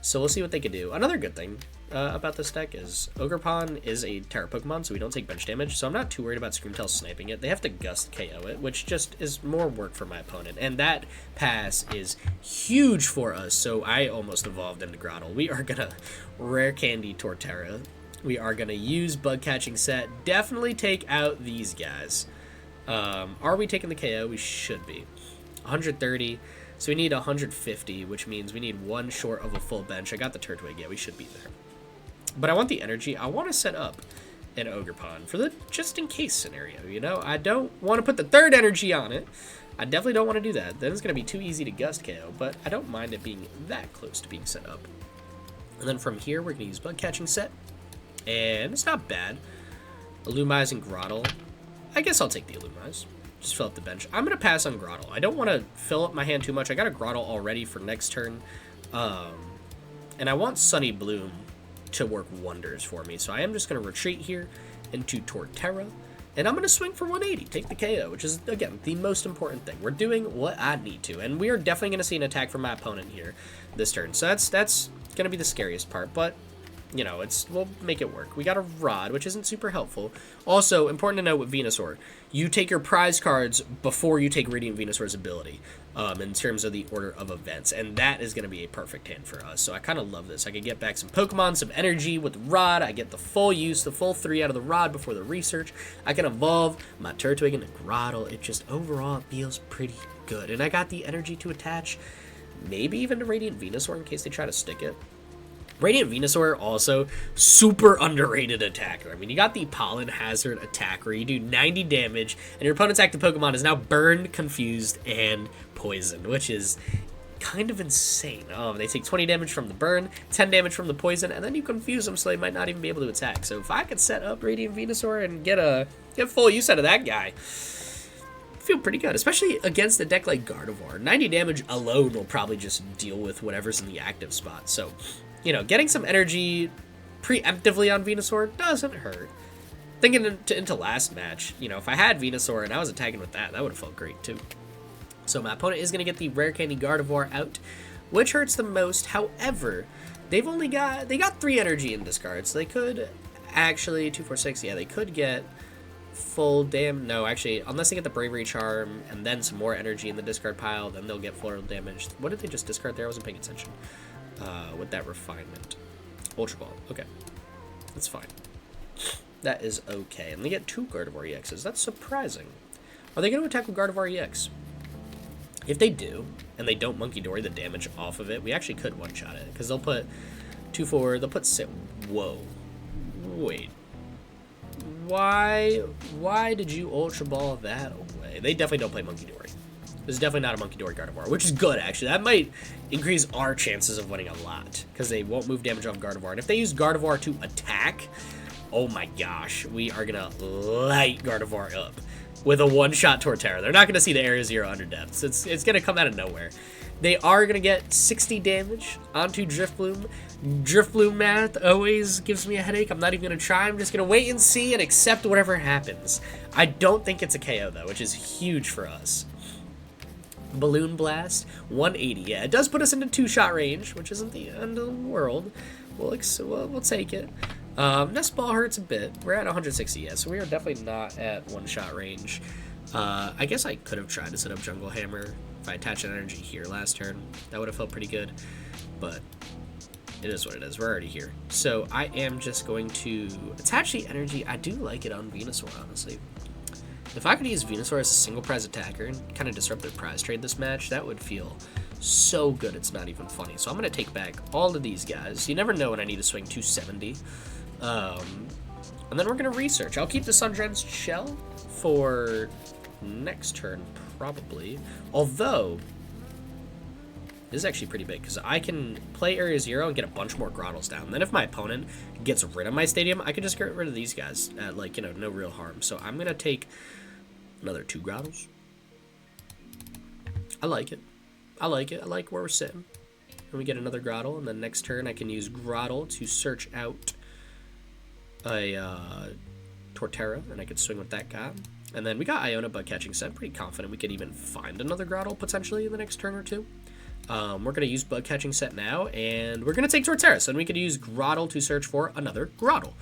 So we'll see what they can do. Another good thing about this deck is Ogerpon is a Terra Pokemon, so we don't take bench damage, so I'm not too worried about Screamtail sniping it. They have to Gust KO it, which just is more work for my opponent, and that pass is huge for us, so I almost evolved into Grotle. We are going to Rare Candy Torterra. We are going to use Bug Catching Set. Definitely take out these guys. Are we taking the KO? We should be. 130. So we need 150, which means we need 1 short of a full bench. I got the Turtwig. Yeah, we should be there. But I want the energy. I want to set up an Ogerpon for the just-in-case scenario, you know? I don't want to put the 3rd energy on it. I definitely don't want to do that. Then it's going to be too easy to Gust KO, but I don't mind it being that close to being set up. And then from here, we're going to use Bug Catching Set. And it's not bad. Illumise and Grotle. I guess I'll take the Illumise. Just fill up the bench. I'm going to pass on Grotle. I don't want to fill up my hand too much. I got a Grotle already for next turn. And I want Sunny Bloom to work wonders for me. So I am just going to retreat here into Torterra. And I'm going to swing for 180. Take the KO, which is, again, the most important thing. We're doing what I need to. And we are definitely going to see an attack from my opponent here this turn. So that's going to be the scariest part. But, you know, we'll make it work. We got a Rod, which isn't super helpful. Also, important to note with Venusaur, you take your prize cards before you take Radiant Venusaur's ability in terms of the order of events, and that is going to be a perfect hand for us. So I kind of love this. I can get back some Pokemon, some energy with Rod. I get the full use, the full 3 out of the Rod before the research. I can evolve my Turtwig into Grotle. It just overall feels pretty good, and I got the energy to attach maybe even to Radiant Venusaur in case they try to stick it. Radiant Venusaur also super underrated attacker. I mean, you got the Pollen Hazard attack where you do 90 damage, and your opponent's active Pokemon is now burned, confused, and poisoned, which is kind of insane. They take 20 damage from the burn, 10 damage from the poison, and then you confuse them so they might not even be able to attack. So if I could set up Radiant Venusaur and get full use out of that guy, I feel pretty good, especially against a deck like Gardevoir. 90 damage alone will probably just deal with whatever's in the active spot. So, you know, getting some energy preemptively on Venusaur doesn't hurt. Thinking into last match, you know, if I had Venusaur and I was attacking with that would have felt great too. So my opponent is going to get the Rare Candy Gardevoir out, which hurts the most. However, they got 3 energy in discards. So they could actually, 2, 4, 6, yeah, they could get full no, actually, unless they get the Bravery Charm and then some more energy in the discard pile, then they'll get full damage. What did they just discard there? I wasn't paying attention. With that refinement. Ultra Ball. Okay. That's fine. That is okay. And they get 2 Gardevoir EXs. That's surprising. Are they going to attack with Gardevoir EX? If they do, and they don't Monkey Dory the damage off of it, we actually could one-shot it. Because they'll put 2, 4, they'll put 6. Whoa. Wait. Why did you Ultra Ball that away? They definitely don't play Monkey Dory. This is definitely not a Monkey Dory Gardevoir, which is good, actually. That might increase our chances of winning a lot, because they won't move damage off Gardevoir. And if they use Gardevoir to attack, oh my gosh, we are going to light Gardevoir up with a one-shot Torterra. They're not going to see the Area 0 Underdepths. It's going to come out of nowhere. They are going to get 60 damage onto Drifloon. Drifloon math always gives me a headache. I'm not even going to try. I'm just going to wait and see and accept whatever happens. I don't think it's a KO, though, which is huge for us. Balloon Blast, 180. Yeah, it does put us into 2-shot range, which isn't the end of the world. We'll take it. Nest Ball hurts a bit. We're at 160, yeah, so we are definitely not at 1-shot range. I guess I could have tried to set up Jungle Hammer if I attached an energy here last turn. That would have felt pretty good, but it is what it is. We're already here. So I am just going to attach the energy. I do like it on Venusaur, honestly. If I could use Venusaur as a single prize attacker and kind of disrupt their prize trade this match, that would feel so good it's not even funny. So I'm going to take back all of these guys. You never know when I need to swing 270. And then we're going to research. I'll keep the Sundrenched Shell for next turn, probably. Although, this is actually pretty big, because I can play Area 0 and get a bunch more Grottles down. And then if my opponent gets rid of my stadium, I can just get rid of these guys at, like, you know, no real harm. So I'm going to take another 2 Grottles. I like it. I like it. I like where we're sitting. And we get another Grottle, and then next turn I can use Grottle to search out a Torterra, and I could swing with that guy. And then we got Iono Bug Catching Set. I'm pretty confident we could even find another Grottle potentially in the next turn or two. We're going to use Bug Catching Set now, and we're going to take Torterra, so then we could use Grottle to search for another Grottle.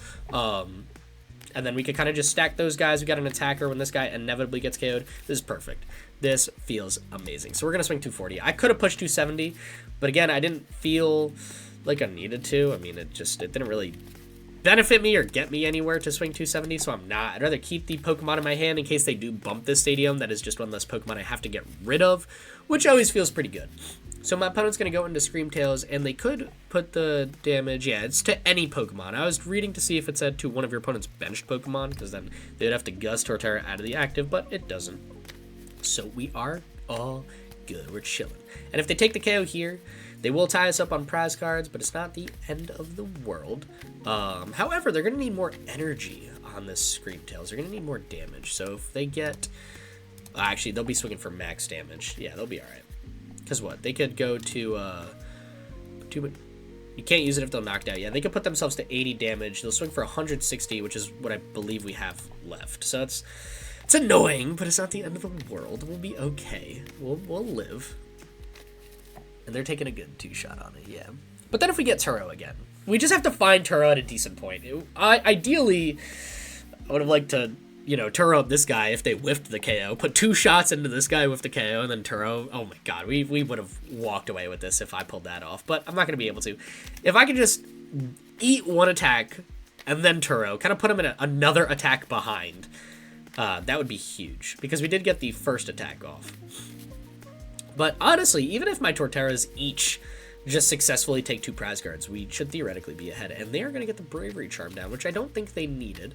And then we could kind of just stack those guys. We got an attacker when this guy inevitably gets KO'd. This is perfect. This feels amazing. So we're going to swing 240. I could have pushed 270, but again, I didn't feel like I needed to. I mean, it didn't really benefit me or get me anywhere to swing 270, so I'm not. I'd rather keep the Pokemon in my hand in case they do bump this stadium. That is just one less Pokemon I have to get rid of, which always feels pretty good. So my opponent's going to go into Screamtails, and they could put the damage, yeah, it's to any Pokemon. I was reading to see if it said to one of your opponent's benched Pokemon, because then they'd have to gust Torterra out of the active, but it doesn't. So we are all good. We're chilling. And if they take the KO here, they will tie us up on prize cards, but it's not the end of the world. However, they're going to need more energy on this Screamtails. They're going to need more damage. So if they get... actually, they'll be swinging for max damage. Yeah, they'll be alright. Because what? They could go to... you can't use it if they're knocked out. Yeah, they could put themselves to 80 damage. They'll swing for 160, which is what I believe we have left. So it's annoying, but it's not the end of the world. We'll be okay. We'll live. And they're taking a good 2-shot on it, yeah. But then if we get Turo again, we just have to find Turo at a decent point. Ideally, I would have liked to, you know, Turo up this guy if they whiffed the KO. Put 2 shots into this guy with the KO, and then Turo. Oh my god, we would have walked away with this if I pulled that off. But I'm not going to be able to. If I could just eat one attack and then Turo, kind of put him in another attack behind, that would be huge. Because we did get the first attack off. But honestly, even if my Torterras each just successfully take 2 prize cards, we should theoretically be ahead. And they are going to get the Bravery Charm down, which I don't think they needed.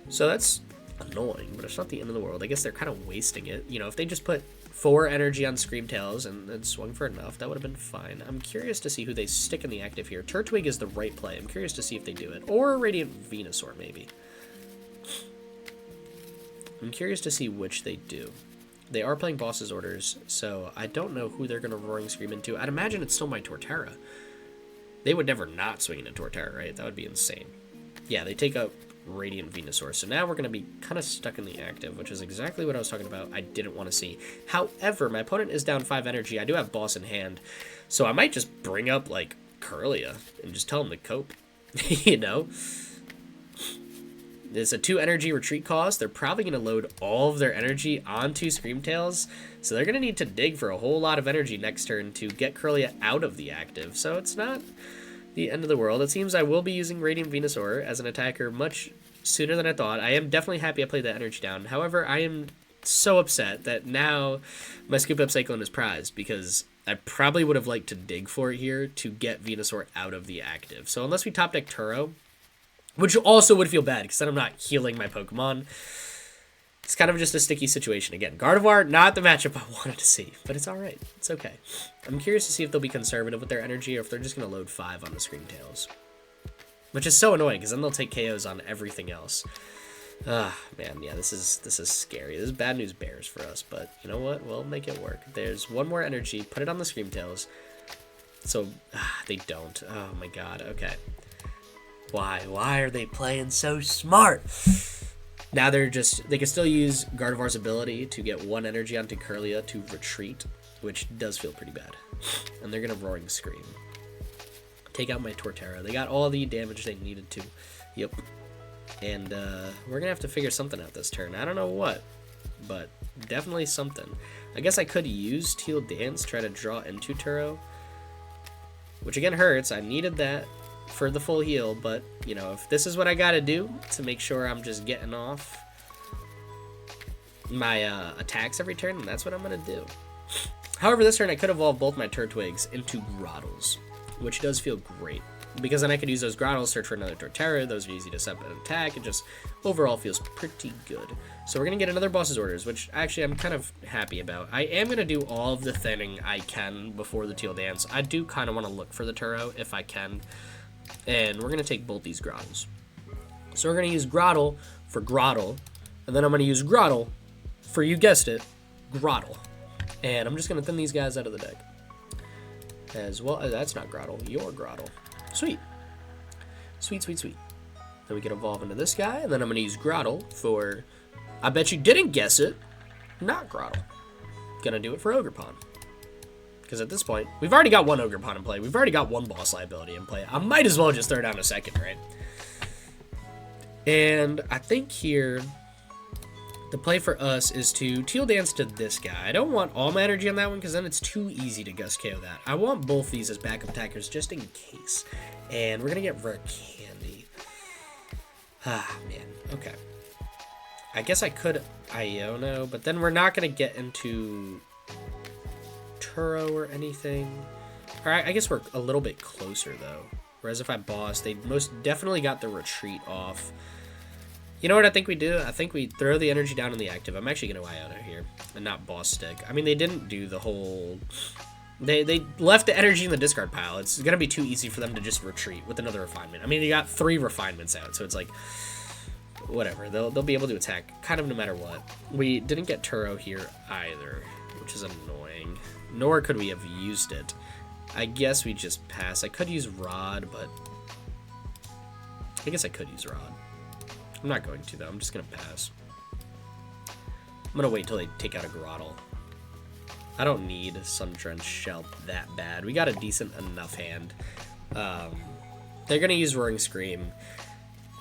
So that's annoying, but it's not the end of the world. I guess they're kind of wasting it. You know, if they just put 4 energy on Screamtails and then swung for enough, that would have been fine. I'm curious to see who they stick in the active here. Turtwig is the right play. I'm curious to see if they do it. Or Radiant Venusaur, maybe. I'm curious to see which they do. They are playing Boss's Orders, so I don't know who they're going to Roaring Scream into. I'd imagine it's still my Torterra. They would never not swing into Torterra, right? That would be insane. Yeah, they take up Radiant Venusaur. So now we're going to be kind of stuck in the active, which is exactly what I was talking about. I didn't want to see. However, my opponent is down 5 energy. I do have Boss in hand, so I might just bring up, like, Curlia and just tell him to cope. You know? It's a 2 energy retreat cost. They're probably going to load all of their energy onto Screamtails, so they're going to need to dig for a whole lot of energy next turn to get Curlia out of the active. So it's not the end of the world. It seems I will be using Radiant Venusaur as an attacker much sooner than I thought. I am definitely happy I played that energy down. However, I am so upset that now my Scoop Up Cyclone is prized, because I probably would have liked to dig for it here to get Venusaur out of the active. So unless we top deck Turo, which also would feel bad because then I'm not healing my Pokemon, it's kind of just a sticky situation. Again, Gardevoir, not the matchup I wanted to see, but it's alright. It's okay. I'm curious to see if they'll be conservative with their energy or if they're just going to load 5 on the Screamtails. Which is so annoying because then they'll take KOs on everything else. Ah, man, yeah, this is scary. This is bad news bears for us, but you know what? We'll make it work. There's 1 more energy. Put it on the Screamtails. So, they don't. Oh my god, okay. Why? Why are they playing so smart? Now they can still use Gardevoir's ability to get 1 energy onto Curlia to retreat, which does feel pretty bad. And they're going to Roaring Scream. Take out my Torterra. They got all the damage they needed to. Yep. And we're going to have to figure something out this turn. I don't know what, but definitely something. I guess I could use Teal Dance, try to draw into Turo, which again hurts. I needed that for the full heal, but you know, if this is what I gotta do to make sure I'm just getting off my attacks every turn, then that's what I'm gonna do. However, this turn I could evolve both my Turtwigs into Grotles, which does feel great, because then I could use those Grotles, search for another Torterra. Those are easy to set and attack. It just overall feels pretty good. So we're gonna get another Boss's Orders, which actually I'm kind of happy about. I am gonna do all of the thinning I can before the Teal Dance. I do kind of want to look for the Turo if I can. And we're going to take both these Grottles. So we're going to use Grotle for Grotle. And then I'm going to use Grotle for, you guessed it, Grotle. And I'm just going to thin these guys out of the deck. As well as, that's not Grotle, your Grotle. Sweet. Sweet, sweet, sweet. Then we can evolve into this guy. And then I'm going to use Grotle for, I bet you didn't guess it, not Grotle. Going to do it for Ogerpon. Because at this point, we've already got 1 Ogerpon in play. We've already got 1 boss liability in play. I might as well just throw down a second, right? And I think here, the play for us is to Teal Dance to this guy. I don't want all my energy on that one because then it's too easy to Gust KO that. I want both these as backup attackers just in case. And we're going to get Rare Candy. Ah, man. Okay. I guess I could Iono, but then we're not going to get into Turo or anything. Alright, I guess we're a little bit closer though. Whereas if I boss, they most definitely got the retreat off. You know what I think we do? I think we throw the energy down in the active. I'm actually going to Iono here and not boss stick. I mean, they didn't do the whole... They left the energy in the discard pile. It's going to be too easy for them to just retreat with another refinement. I mean, you got 3 refinements out, so it's like... Whatever. They'll be able to attack kind of no matter what. We didn't get Turo here either, which is annoying. Nor could we have used it. I guess we just pass. I could use Rod, but... I guess I could use Rod. I'm not going to, though. I'm just going to pass. I'm going to wait until they take out a Grotle. I don't need Sun-Drenched Shell that bad. We got a decent enough hand. They're going to use Roaring Scream.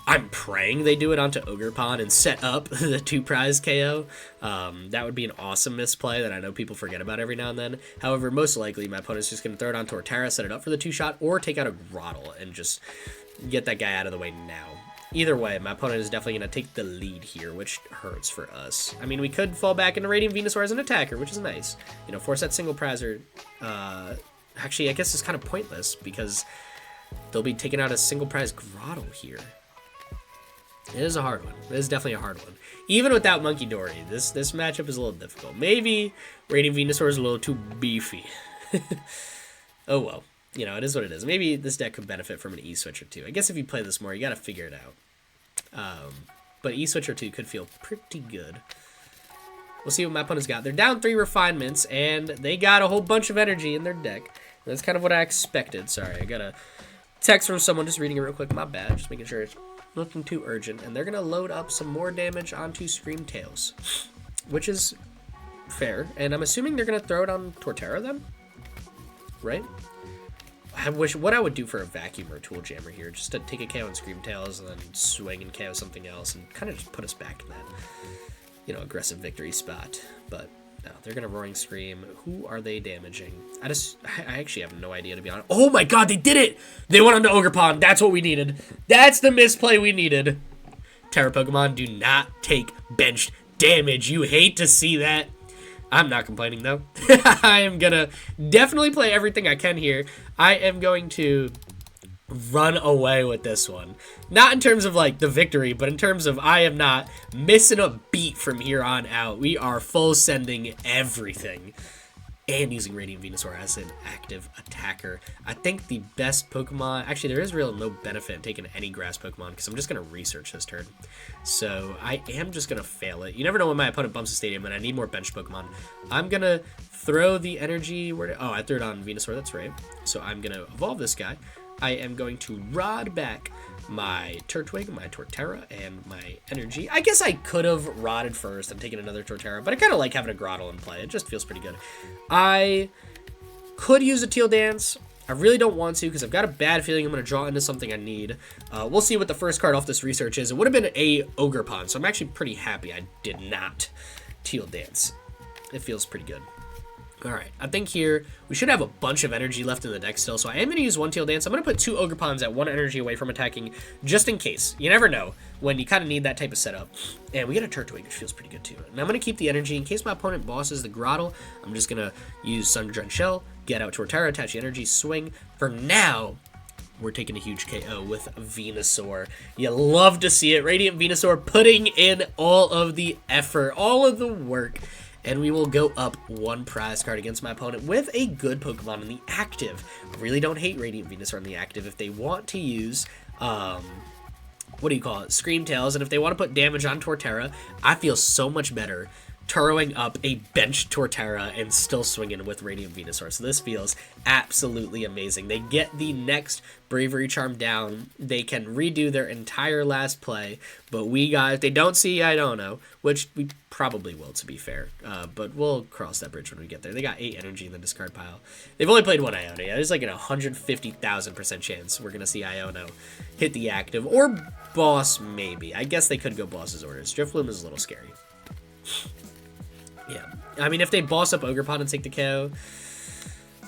I'm praying they do it onto Ogerpon and set up the 2 prize KO. That would be an awesome misplay that I know people forget about every now and then. However, most likely my opponent's just going to throw it on Torterra, set it up for the 2-shot, or take out a Grotle and just get that guy out of the way now. Either way, my opponent is definitely going to take the lead here, which hurts for us. I mean, we could fall back into Radiant Venusaur as an attacker, which is nice. You know, force that single prizer Actually, I guess it's kind of pointless because they'll be taking out a single prize Grotle here. It is a hard one. It is definitely a hard one. Even without Monkey Dory, this matchup is a little difficult. Maybe Radiant Venusaur is a little too beefy. Oh well. You know, it is what it is. Maybe this deck could benefit from an E-Switch or two. I guess if you play this more, you gotta figure it out. But E-Switch or two could feel pretty good. We'll see what my opponent's got. They're down 3 refinements, and they got a whole bunch of energy in their deck. That's kind of what I expected. Sorry, I got a text from someone, just reading it real quick. My bad, just making sure it's nothing too urgent. And they're going to load up some more damage onto Screamtails, which is fair. And I'm assuming they're going to throw it on Torterra then? Right? What I would do for a Vacuum or Tool Jammer here, just to take a KO on Screamtails and then swing and KO something else and kind of just put us back in that, you know, aggressive victory spot. But no, they're going to Roaring Scream. Who are they damaging? I actually have no idea, to be honest. Oh my god, they did it! They went on to Ogerpon. That's what we needed. That's the misplay we needed. Terra Pokemon, do not take benched damage. You hate to see that. I'm not complaining, though. I am going to definitely play everything I can here. I am going to run away with this one. Not in terms of, like, the victory, but in terms of I am not missing a beat from here on out. We are full sending everything. And using Radiant Venusaur as an active attacker. I think the best Pokemon... Actually, there is really no benefit in taking any grass Pokemon because I'm just going to research this turn. So I am just going to fail it. You never know when my opponent bumps the stadium and I need more bench Pokemon. I'm going to throw the energy... Oh, I threw it on Venusaur. That's right. So I'm going to evolve this guy. I am going to rod back my Turtwig, my Torterra, and my energy. I guess I could have rodded first and taken another Torterra, but I kind of like having a Grotle in play. It just feels pretty good. I could use a Teal Dance. I really don't want to because I've got a bad feeling I'm going to draw into something I need. We'll see what the first card off this research is. It would have been a Ogerpon, so I'm actually pretty happy I did not Teal Dance. It feels pretty good. Alright, I think here we should have a bunch of energy left in the deck still, so I am going to use one Teal Dance. I'm going to put 2 Ogerpons at 1 energy away from attacking, just in case. You never know when you kind of need that type of setup. And we get a Turtwig, which feels pretty good too. And I'm going to keep the energy in case my opponent bosses the Grotle. I'm just going to use Sun Drenched Shell, get out Torterra, attach the energy, swing. For now, we're taking a huge KO with Venusaur. You love to see it. Radiant Venusaur putting in all of the effort, all of the work. And we will go up 1 prize card against my opponent with a good Pokemon in the active. I really don't hate Radiant Venusaur in the active. If they want to use, what do you call it, Screamtails, and if they want to put damage on Torterra, I feel so much better Turoing up a bench Torterra and still swinging with Radiant Venusaur. So this feels absolutely amazing. They get the next Bravery Charm down. They can redo their entire last play. But they don't see Iono, which we probably will, to be fair. But we'll cross that bridge when we get there. They got 8 energy in the discard pile. They've only played 1 Iono. Yeah, there's like an 150,000% chance we're going to see Iono hit the active. Or boss, maybe. I guess they could go boss's orders. Drifloon is a little scary. Yeah, I mean, if they boss up Ogerpon and take the KO,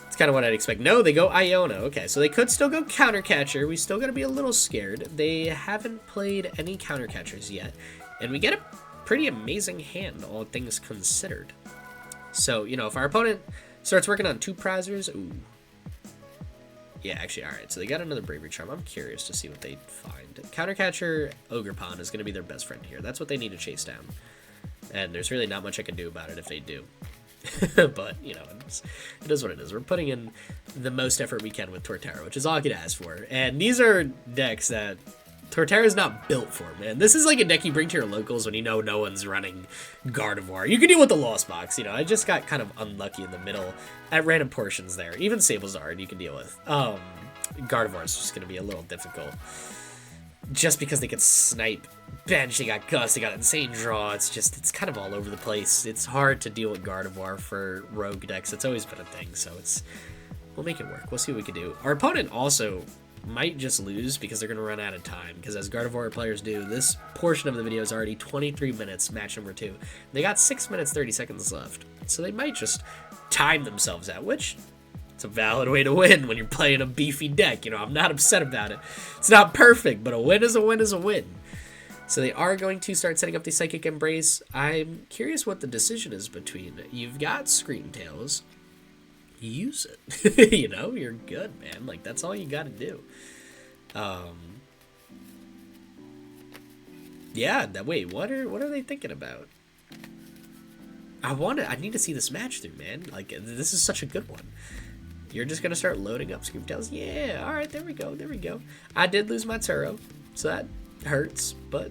it's kind of what I'd expect. No, they go Iono. Okay, so they could still go Counter Catcher. We still got to be a little scared. They haven't played any Counter Catchers yet, and we get a pretty amazing hand, all things considered. So, you know, if our opponent starts working on 2 prizers, ooh. Yeah, actually, all right, so they got another Bravery Charm. I'm curious to see what they find. Counter Catcher Ogerpon is going to be their best friend here. That's what they need to chase down. And there's really not much I can do about it if they do. But, you know, it is what it is. We're putting in the most effort we can with Torterra, which is all I could ask for. And these are decks that Torterra's not built for, man. This is like a deck you bring to your locals when you know no one's running Gardevoir. You can deal with the Lost Box, you know. I just got kind of unlucky in the middle at random portions there. Even Sablezard you can deal with. Gardevoir is just going to be a little difficult. Just because they can snipe bench, they got Gust, they got Insane Draw, it's kind of all over the place. It's hard to deal with Gardevoir for rogue decks. It's always been a thing, so we'll make it work. We'll see what we can do. Our opponent also might just lose because they're going to run out of time, because as Gardevoir players do, this portion of the video is already 23 minutes, match number 2. They got 6 minutes, 30 seconds left, so they might just time themselves out, which... it's a valid way to win when you're playing a beefy deck. You know, I'm not upset about it. It's not perfect, but a win is a win is a win. So they are going to start setting up the Psychic Embrace. I'm curious what the decision is between. You've got Screamtails. use it. You know, you're good, man. Like, that's all you gotta do. Yeah, wait, what are they thinking about? I need to see this match through, man. Like, this is such a good one. You're just gonna start loading up Scooptails? Yeah, alright, there we go, there we go. I did lose my Turo, so that hurts, but,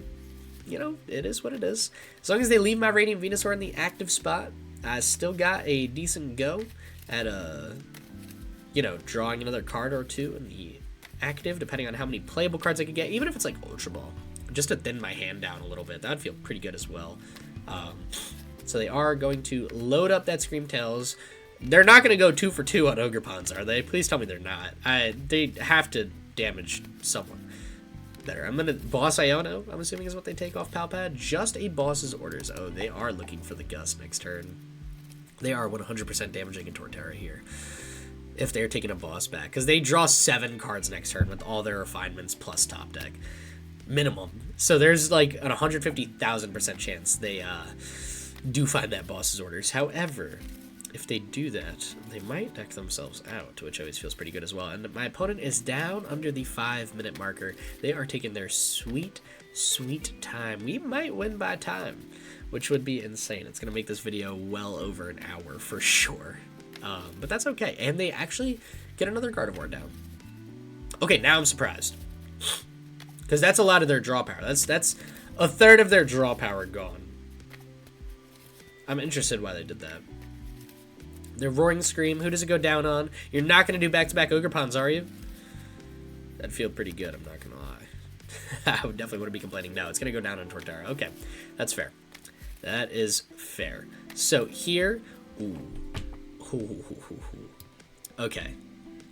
you know, it is what it is. As long as they leave my Radiant Venusaur in the active spot, I still got a decent go at, you know, drawing another card or two in the active, depending on how many playable cards I could get, even if it's like Ultra Ball, just to thin my hand down a little bit. That would feel pretty good as well. So they are going to load up that Screamtails. They're not going to go 2 for 2 on Ogerpons, are they? Please tell me they're not. They have to damage someone better. I'm going to boss Iono, I'm assuming is what they take off Palpad. Just a boss's orders. Oh, they are looking for the Gust next turn. They are 100% damaging a Torterra here if they're taking a boss back, because they draw 7 cards next turn with all their refinements plus top deck. Minimum. So there's like an 150,000% chance they do find that boss's orders. However, if they do that, they might deck themselves out, which always feels pretty good as well. And my opponent is down under the 5-minute marker. They are taking their sweet, sweet time. We might win by time, which would be insane. It's going to make this video well over an hour for sure. But that's okay. And they actually get another Gardevoir down. Okay, now I'm surprised. Because that's a lot of their draw power. That's a third of their draw power gone. I'm interested why they did that. Their Roaring Scream, who does it go down on? You're not going to do back-to-back Ogerpons, are you? That'd feel pretty good, I'm not going to lie. I would definitely want to be complaining. No, it's going to go down on Torterra. Okay, that's fair. That is fair. So here... Ooh. Okay.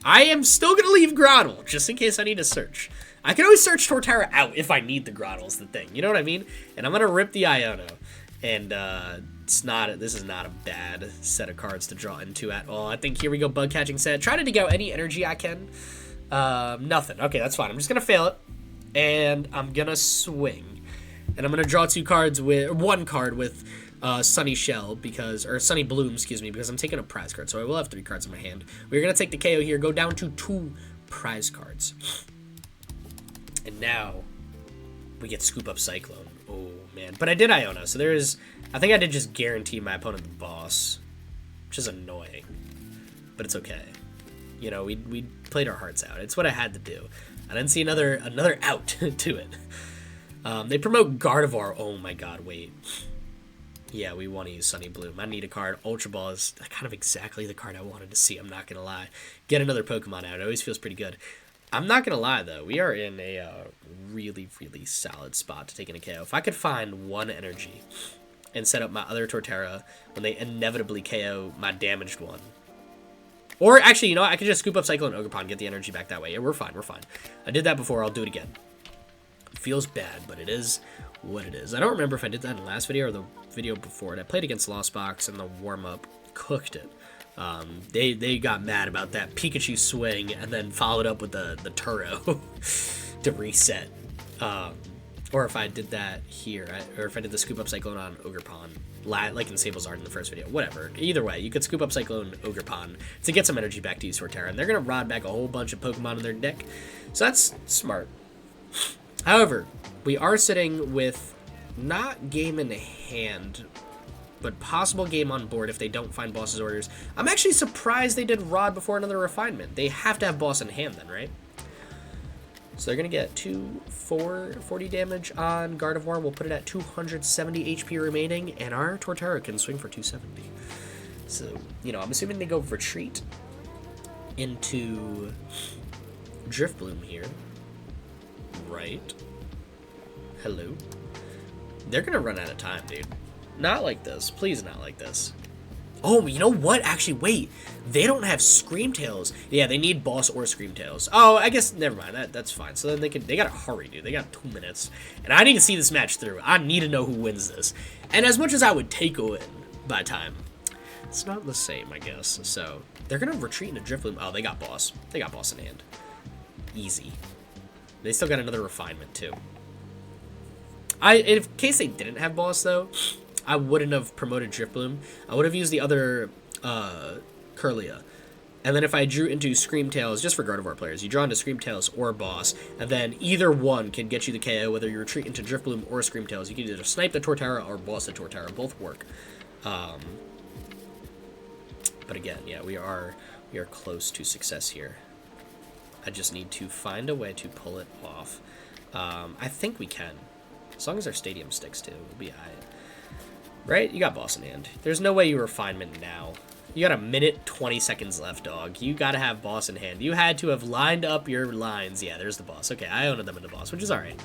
I am still going to leave Grotle, just in case I need to search. I can always search Torterra out if I need the Grotle is the thing. You know what I mean? And I'm going to rip the Iono. And this is not a bad set of cards to draw into at all. I think here we go, Bug Catching Set. Try to dig out any energy I can. Nothing. Okay, that's fine. I'm just going to fail it. And I'm going to swing. And I'm going to draw one card with Sunny Shell, or Sunny Bloom, excuse me, because I'm taking a prize card. So I will have 3 cards in my hand. We're going to take the KO here, go down to 2 prize cards. And now we get Scoop Up Cyclone. Oh, man. But I did Iono, so I think I did just guarantee my opponent the boss, which is annoying. But it's okay. You know, we played our hearts out. It's what I had to do. I didn't see another out to it. They promote Gardevoir. Oh, my God, wait. Yeah, we want to use Sunny Bloom. I need a card. Ultra Ball is kind of exactly the card I wanted to see. I'm not going to lie. Get another Pokemon out. It always feels pretty good. I'm not going to lie, though. We are in a really, really solid spot to take in a KO. If I could find 1 energy and set up my other Torterra when they inevitably KO my damaged one. Or, actually, you know what? I could just Scoop Up Cyclone Ogerpon, get the energy back that way. Yeah, we're fine, we're fine. I did that before. I'll do it again. Feels bad, but it is what it is. I don't remember if I did that in the last video or the video before it. I played against Lost Box, and the warm-up cooked it. They got mad about that Pikachu swing and then followed up with the Turo to reset. Or if I did that here, or if I did the Scoop Up Cyclone on Ogerpon, like in Sable's Art in the first video, whatever. Either way, you could Scoop Up Cyclone Ogerpon to get some energy back to use Torterra, and they're going to rod back a whole bunch of Pokemon in their deck. So that's smart. However, we are sitting with not game in hand, but possible game on board if they don't find boss's orders. I'm actually surprised they did Rod before another refinement. They have to have boss in hand then, right? So they're going to get 40 damage on Gardevoir. We'll put it at 270 HP remaining, and our Torterra can swing for 270. So, you know, I'm assuming they go Retreat into Drifbloom here. Right. Hello. They're going to run out of time, dude. Not like this. Please not like this. Oh, you know what? Actually, wait. They don't have Screamtails. Yeah, they need Boss or Screamtails. Oh, I guess, never mind. That's fine. So then they gotta hurry, dude. They got 2 minutes. And I need to see this match through. I need to know who wins this. And as much as I would take a win by time, it's not the same, I guess. So, they're gonna retreat into Drifloom. Oh, they got Boss. They got Boss in hand. Easy. They still got another refinement, too. In case they didn't have Boss, though, I wouldn't have promoted Drifbloom. I would have used the other Curlia And then if I drew into Screamtails, just for Gardevoir players, you draw into Screamtails or Boss, and then either one can get you the KO, whether you retreat into Drifbloom or Screamtails. You can either snipe the Torterra or Boss the Torterra. Both work. But again, yeah, we are close to success here. I just need to find a way to pull it off. I think we can. As long as our stadium sticks to, we'll be alright. Right? You got Boss in hand. There's no way you refinement now. You got a minute, 20 seconds left, dog. You gotta have Boss in hand. You had to have lined up your lines. Yeah, there's the Boss. Okay, I owned them in the Boss, which is alright.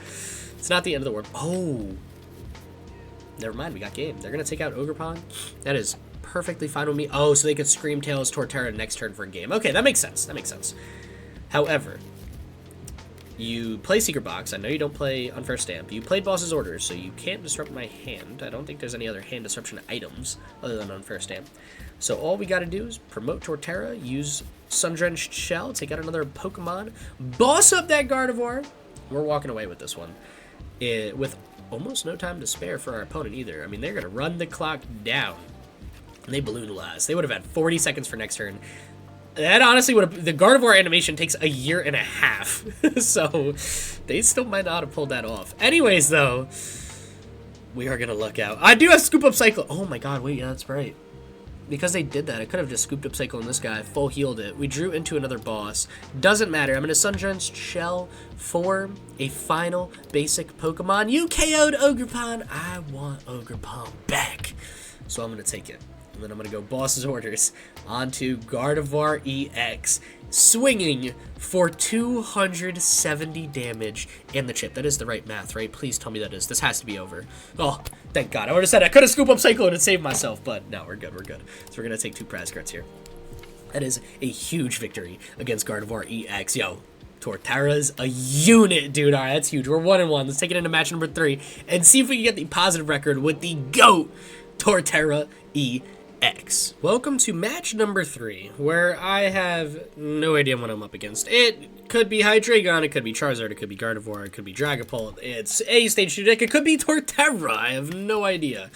It's not the end of the world. Oh! Never mind, we got game. They're gonna take out Ogerpon. That is perfectly fine with me. Oh, so they could Screamtails Torterra next turn for a game. Okay, that makes sense. That makes sense. However, you play Secret Box. I know you don't play Unfair Stamp. You played Boss's Orders, so you can't disrupt my hand. I don't think there's any other hand disruption items other than Unfair Stamp. So all we gotta do is promote Torterra, use Sun-Drenched Shell, take out another Pokemon, boss up that Gardevoir. We're walking away with this one. With almost no time to spare for our opponent either. I mean, they're gonna run the clock down. And they balloon last. They would have had 40 seconds for next turn. That honestly would have... The Gardevoir animation takes a year and a half. So, they still might not have pulled that off. Anyways, though, we are gonna look out. I do have Scoop Up Cyclone. Oh my god, wait, yeah, that's right. Because they did that, I could have just scooped up Cyclone this guy, full healed it. We drew into another boss. Doesn't matter. I'm going to Sun-Drenched Shell for a final basic Pokemon. You KO'd Ogerpon. I want Ogerpon back. So I'm going to take it. And then I'm going to go Boss's Orders onto Gardevoir EX, swinging for 270 damage and the chip. That is the right math, right? Please tell me that is. This has to be over. Oh, thank God. I would have said I could have scooped up Cyclone and saved myself, but no, we're good. We're good. So we're going to take 2 prize cards here. That is a huge victory against Gardevoir EX. Yo, Torterra's a unit, dude. All right, that's huge. We're 1-1. Let's take it into match number 3 and see if we can get the positive record with the GOAT Torterra EX. Welcome to match number 3, where I have no idea what I'm up against. It could be Hydreigon, it could be Charizard, it could be Gardevoir, it could be Dragapult, it's a Stage 2 deck, it could be Torterra, I have no idea.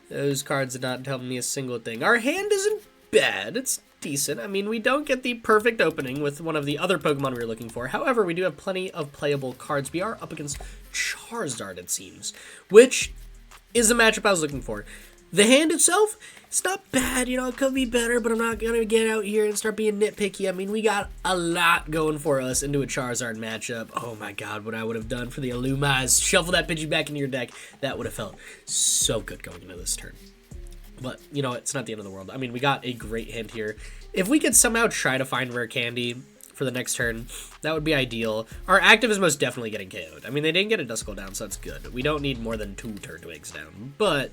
Those cards did not tell me a single thing. Our hand isn't bad, it's decent. I mean, we don't get the perfect opening with one of the other Pokemon we were looking for. However, we do have plenty of playable cards. We are up against Charizard, it seems, which is the matchup I was looking for. The hand itself, it's not bad, you know, it could be better, but I'm not going to get out here and start being nitpicky. I mean, we got a lot going for us into a Charizard matchup. Oh my god, what I would have done for the Illumise. Shuffle that Pidgey back into your deck. That would have felt so good going into this turn. But, you know, it's not the end of the world. I mean, we got a great hand here. If we could somehow try to find Rare Candy for the next turn, that would be ideal. Our active is most definitely getting KO'd. I mean, they didn't get a Duskull down, so that's good. We don't need more than 2 Turtwigs down, but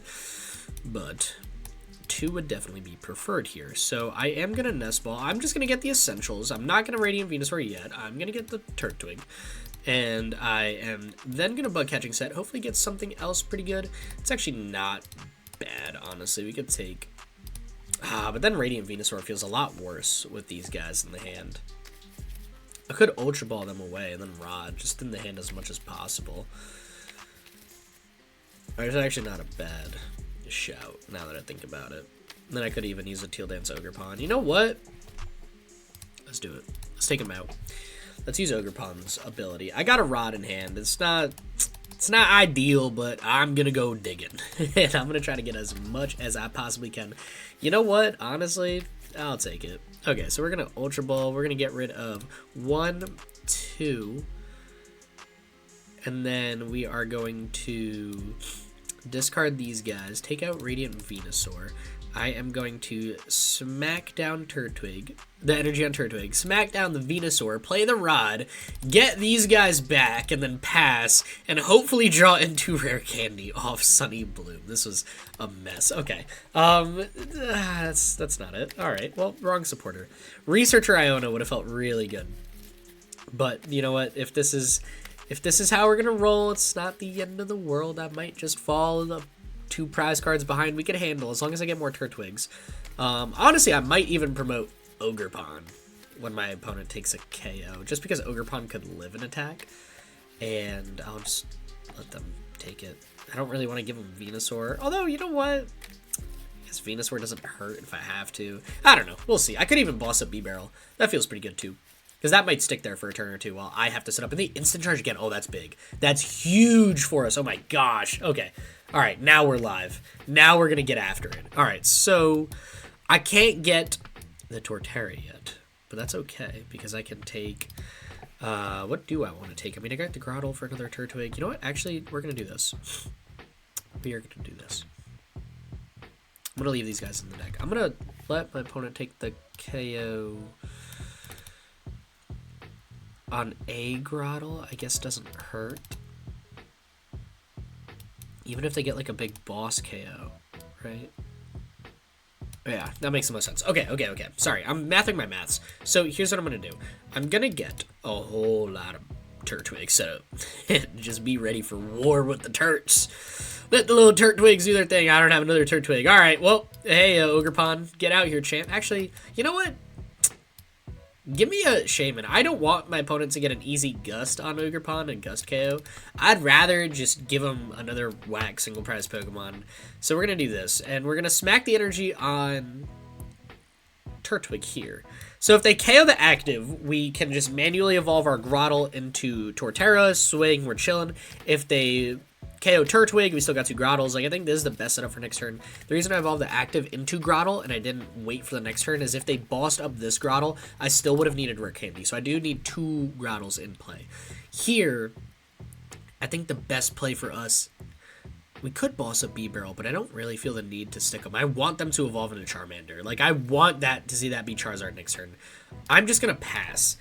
2 would definitely be preferred here. So I am going to Nest Ball. I'm just going to get the Essentials. I'm not going to Radiant Venusaur yet. I'm going to get the Turtwig. And I am then going to Bug Catching Set. Hopefully get something else pretty good. It's actually not bad, honestly. We could take... but then Radiant Venusaur feels a lot worse with these guys in the hand. I could Ultra Ball them away and then Rod, just in the hand as much as possible. It's actually not a bad shout, now that I think about it. And then I could even use a Teal Dance Ogerpon. You know what? Let's do it. Let's take him out. Let's use Ogerpon's ability. I got a Rod in hand. It's not ideal, but I'm gonna go digging. And I'm gonna try to get as much as I possibly can. You know what? Honestly, I'll take it. Okay, so we're gonna Ultra Ball. We're gonna get rid of 1, 2, and then we are going to discard these guys, take out Radiant Venusaur. I am going to smack down Turtwig, the energy on Turtwig, smack down the Venusaur, play the Rod, get these guys back, and then pass, and hopefully draw into Rare Candy off Sunny Bloom. This was a mess. Okay, that's not it. All right, well, wrong supporter. Researcher Iono would have felt really good, but you know what? If this is how we're gonna roll, it's not the end of the world. I might just fall the 2 prize cards behind. We can handle as long as I get more Turtwigs. Honestly, I might even promote Ogerpon when my opponent takes a KO, just because Ogerpon could live an attack, and I'll just let them take it. I don't really want to give them Venusaur, although, you know what? guess Venusaur doesn't hurt if I have to. I don't know. We'll see. I could even boss up B-Barrel. That feels pretty good, too. Because that might stick there for a turn or two while I have to set up. And the instant charge again. Oh, that's big. That's huge for us. Oh, my gosh. Okay. All right. Now we're live. Now we're going to get after it. All right. So I can't get the Torterra yet. But that's okay. Because I can take... what do I want to take? I mean, I got the Grotle for another Turtwig. You know what? Actually, we're going to do this. We are going to do this. I'm going to leave these guys in the deck. I'm going to let my opponent take the KO... on a Grotle, I guess doesn't hurt. Even if they get like a big boss KO, right? Yeah, that makes the most sense. Okay. Sorry, I'm mathing my maths. So here's what I'm going to do. I'm going to get a whole lot of Turtwigs set up. And just be ready for war with the Turts. Let the little Turtwigs do their thing. I don't have another Turtwig. All right, well, hey, Ogerpon, get out here, champ. Actually, you know what? Give me a Shaymin. I don't want my opponent to get an easy Gust on Ogerpon and Gust KO. I'd rather just give him another whack single prize Pokemon. So we're going to do this. And we're going to smack the energy on Turtwig here. So if they KO the active, we can just manually evolve our Grotle into Torterra, swing, we're chilling. If they KO Turtwig, we still got 2 Grotles. Like, I think this is the best setup for next turn. The reason I evolved the active into Grotle and I didn't wait for the next turn is if they bossed up this Grotle, I still would have needed Rare Candy. So I do need 2 Grotles in play. Here, I think the best play for us, we could boss up B-Barrel, but I don't really feel the need to stick them. I want them to evolve into Charmander. Like, I want that to see that be Charizard next turn. I'm just going to pass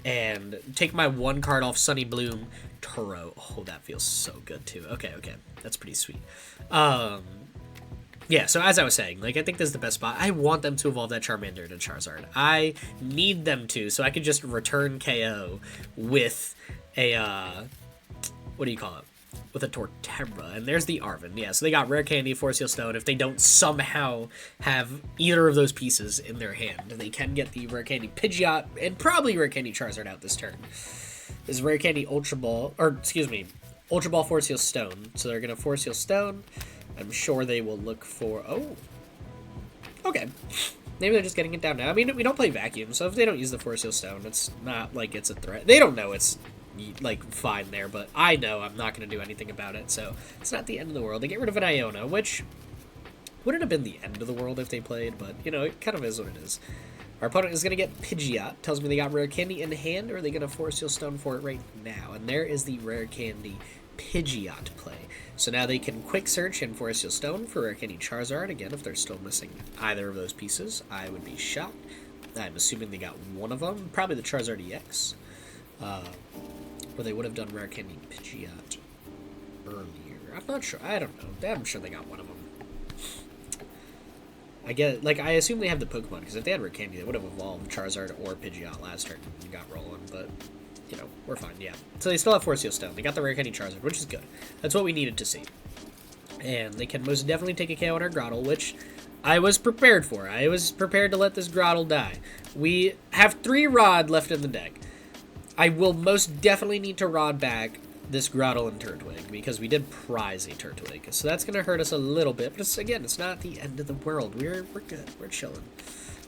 and take my 1 card off Sunny Bloom, Turo. Oh, that feels so good too. Okay. That's pretty sweet. Yeah, so as I was saying, like, I think this is the best spot. I want them to evolve that Charmander to Charizard. I need them to, so I could just return KO with a, what do you call it? With a Torterra. And there's the Arven. Yeah, so they got Rare Candy, Force Heal Stone. If they don't somehow have either of those pieces in their hand, they can get the Rare Candy Pidgeot and probably Rare Candy Charizard out this turn. This is Rare Candy Ultra Ball, or excuse me, Ultra Ball Force Heal Stone. So they're going to Force Heal Stone. I'm sure they will look for, oh, okay. Maybe they're just getting it down now. I mean, we don't play Vacuum, so if they don't use the Force Heal Stone, it's not like it's a threat. They don't know it's, like, fine there, but I know I'm not going to do anything about it, so it's not the end of the world. They get rid of an Iono, which wouldn't have been the end of the world if they played, but, you know, it kind of is what it is. Our opponent is going to get Pidgeot. Tells me they got Rare Candy in hand, or are they going to Force Heal Stone for it right now? And there is the Rare Candy Pidgeot play. So now they can Quick Search and Force Heal Stone for Rare Candy Charizard. Again, if they're still missing either of those pieces, I would be shocked. I'm assuming they got one of them. Probably the Charizard EX. Or they would have done Rare Candy Pidgeot earlier. I'm not sure. I don't know. I'm sure they got one of them. I get, like, I assume they have the Pokemon, because if they had Rare Candy, they would have evolved Charizard or Pidgeot last turn and got rolling, but, you know, we're fine, yeah. So they still have Force Heal Stone. They got the Rare Candy Charizard, which is good. That's what we needed to see. And they can most definitely take a KO on our Grotle, which I was prepared for. I was prepared to let this Grotle die. We have 3 Rod left in the deck. I will most definitely need to Rod back this Grotle and Turtwig, because we did prize a Turtwig. So that's going to hurt us a little bit, but it's, again, it's not the end of the world. We're good. We're chilling.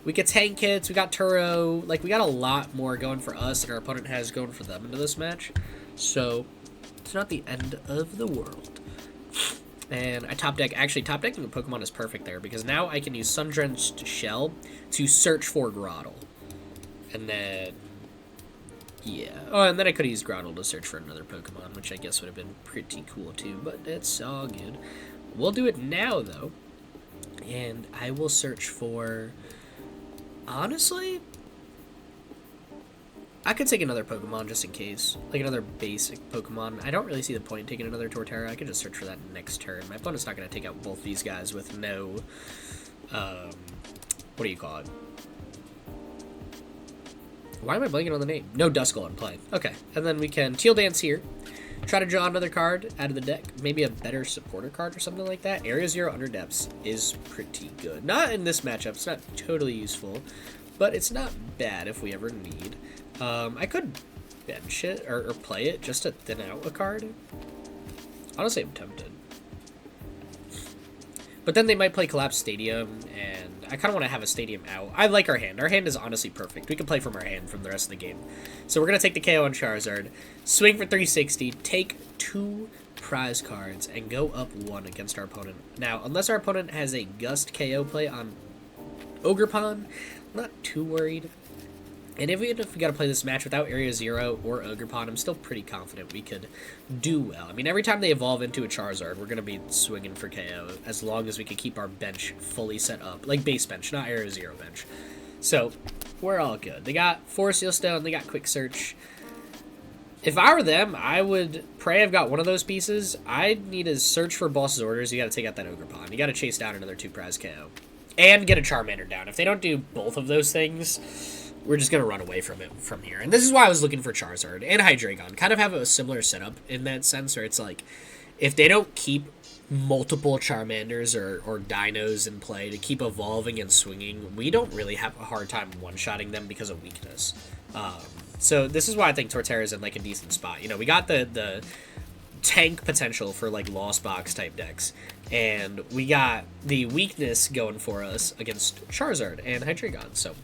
We get Tank Kits, we got Turo, like, we got a lot more going for us than our opponent has going for them into this match. So, it's not the end of the world. And I top deck, actually, top decking the Pokemon is perfect there, because now I can use Sun-Drenched Shell to search for Grotle. And then, yeah. Oh, and then I could have used Grotle to search for another Pokemon, which I guess would have been pretty cool too, but it's all good. We'll do it now, though. And I will search for, honestly, I could take another Pokemon just in case. Like another basic Pokemon. I don't really see the point in taking another Torterra. I could just search for that next turn. My opponent's not going to take out both these guys with no, what do you call it? Why am I blanking on the name? No Duskull in play. Okay, and then we can Teal Dance here. Try to draw another card out of the deck. Maybe a better supporter card or something like that. Area 0 Underdepths is pretty good. Not in this matchup. It's not totally useful, but it's not bad if we ever need. I could bench it or play it just to thin out a card. Honestly, I'm tempted. But then they might play Collapse Stadium, and I kind of want to have a Stadium out. I like our hand. Our hand is honestly perfect. We can play from our hand from the rest of the game. So we're going to take the KO on Charizard, swing for 360, take 2 prize cards, and go up 1 against our opponent. Now, unless our opponent has a Gust KO play on Ogerpon, I'm not too worried. And even if we got to play this match without Area Zero or Ogerpon, I'm still pretty confident we could do well. I mean, every time they evolve into a Charizard, we're going to be swinging for KO, as long as we can keep our bench fully set up. Like base bench, not Area Zero bench. So, we're all good. They got Force Seal Stone, they got Quick Search. If I were them, I would pray I've got one of those pieces. I need to search for Boss's Orders. You got to take out that Ogerpon. You got to chase down another 2 prize KO. And get a Charmander down. If they don't do both of those things, we're just going to run away from it from here. And this is why I was looking for Charizard and Hydreigon. Kind of have a similar setup in that sense, where it's like, if they don't keep multiple Charmanders or Dinos in play to keep evolving and swinging, we don't really have a hard time one-shotting them because of weakness. So this is why I think Torterra is in like a decent spot. You know, we got the tank potential for like Lost Box type decks, and we got the weakness going for us against Charizard and Hydreigon. So,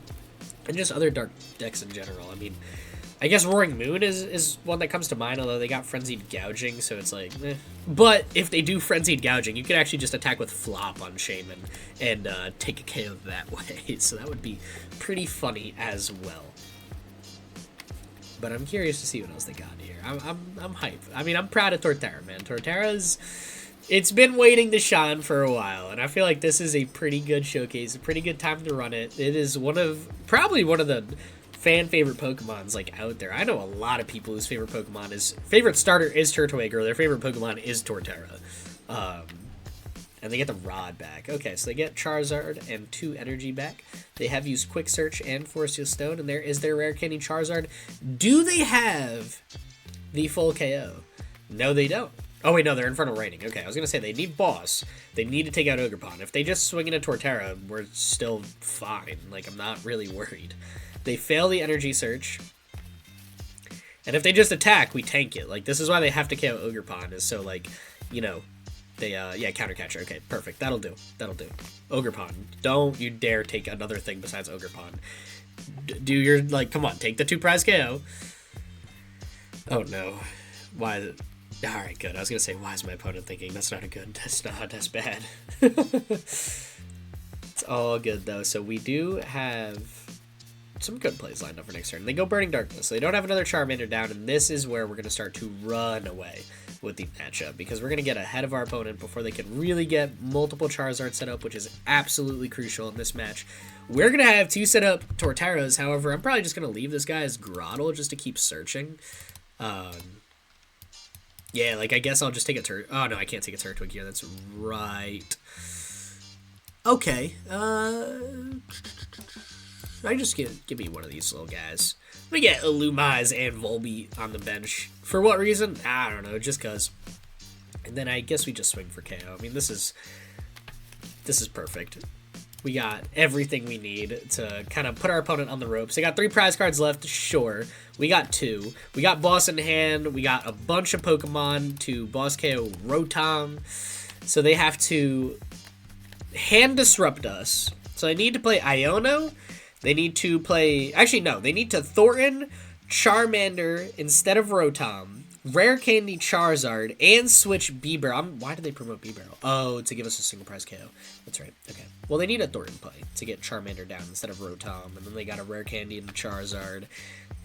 and just other dark decks in general. I mean, I guess Roaring Moon is one that comes to mind, although they got Frenzied Gouging, so it's like, eh. But if they do Frenzied Gouging, you can actually just attack with Flop on Shaymin and take a KO that way, so that would be pretty funny as well. But I'm curious to see what else they got here. I'm hyped. I mean, I'm proud of Torterra, man. Torterra's, it's been waiting to shine for a while, and I feel like this is a pretty good showcase, a pretty good time to run it. It is probably one of the fan favorite Pokemons like out there. I know a lot of people whose favorite starter is Turtwig, or their favorite Pokemon is Torterra. And they get the Rod back. Okay, so they get Charizard and 2 energy back. They have used Quick Search and Force Seal Stone, and there is their Rare Candy Charizard. Do they have the full KO? No, they don't. Oh, wait, no, they're Infernal Raining. Okay, I was going to say, they need Boss. They need to take out Ogerpon. If they just swing into Torterra, we're still fine. Like, I'm not really worried. They fail the Energy Search. And if they just attack, we tank it. Like, this is why they have to KO Ogerpon, is so, like, you know, they, yeah, Counter Catcher. Okay, perfect. That'll do. That'll do. Ogerpon. Don't you dare take another thing besides Ogerpon. Do your, like, come on, take the 2 prize KO. Oh, no. Why is it? Alright, good. I was going to say, why is my opponent thinking that's not a good, that's bad. It's all good, though. So we do have some good plays lined up for next turn. They go Burning Darkness. So they don't have another Charmander down, and this is where we're going to start to run away with the matchup, because we're going to get ahead of our opponent before they can really get multiple Charizard set up, which is absolutely crucial in this match. We're going to have 2 set up Torterras. However, I'm probably just going to leave this guy as Grotle just to keep searching. Yeah, like, I guess I'll just take a Oh, no, I can't take a Turtwig here. That's right. Okay. I just give me one of these little guys. We get Illumise and Volbeat on the bench. For what reason? I don't know, just cause. And then I guess we just swing for KO. I mean, this is perfect. We got everything we need to kind of put our opponent on the ropes. They got 3 prize cards left, sure. We got 2. We got Boss in hand. We got a bunch of Pokemon to Boss KO Rotom. So they have to hand disrupt us. So they need to play Iono. They need to play... Actually, no. They need to Thornton, Charmander instead of Rotom, Rare Candy Charizard, and switch Beedrill. Why did they promote Beedrill? Oh, to give us a single prize KO. That's right. Okay. Well, they need a Thornton play to get Charmander down instead of Rotom, and then they got a Rare Candy and Charizard.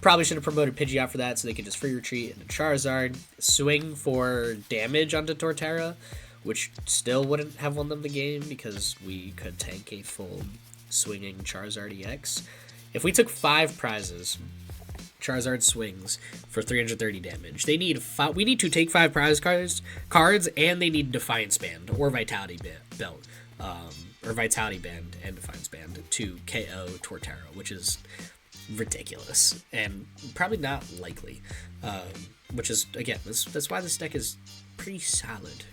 Probably should have promoted Pidgeot for that so they could just free retreat into Charizard, swing for damage onto Torterra, which still wouldn't have won them the game because we could tank a full swinging Charizard EX. If we took 5 prizes, Charizard swings for 330 damage. We need to take 5 prize cards, and they need Defiance Band or Vitality Belt, or Vitality Band and Defiance Band to KO Torterra, which is ridiculous and probably not likely. Which is, again, that's why this deck is pretty solid.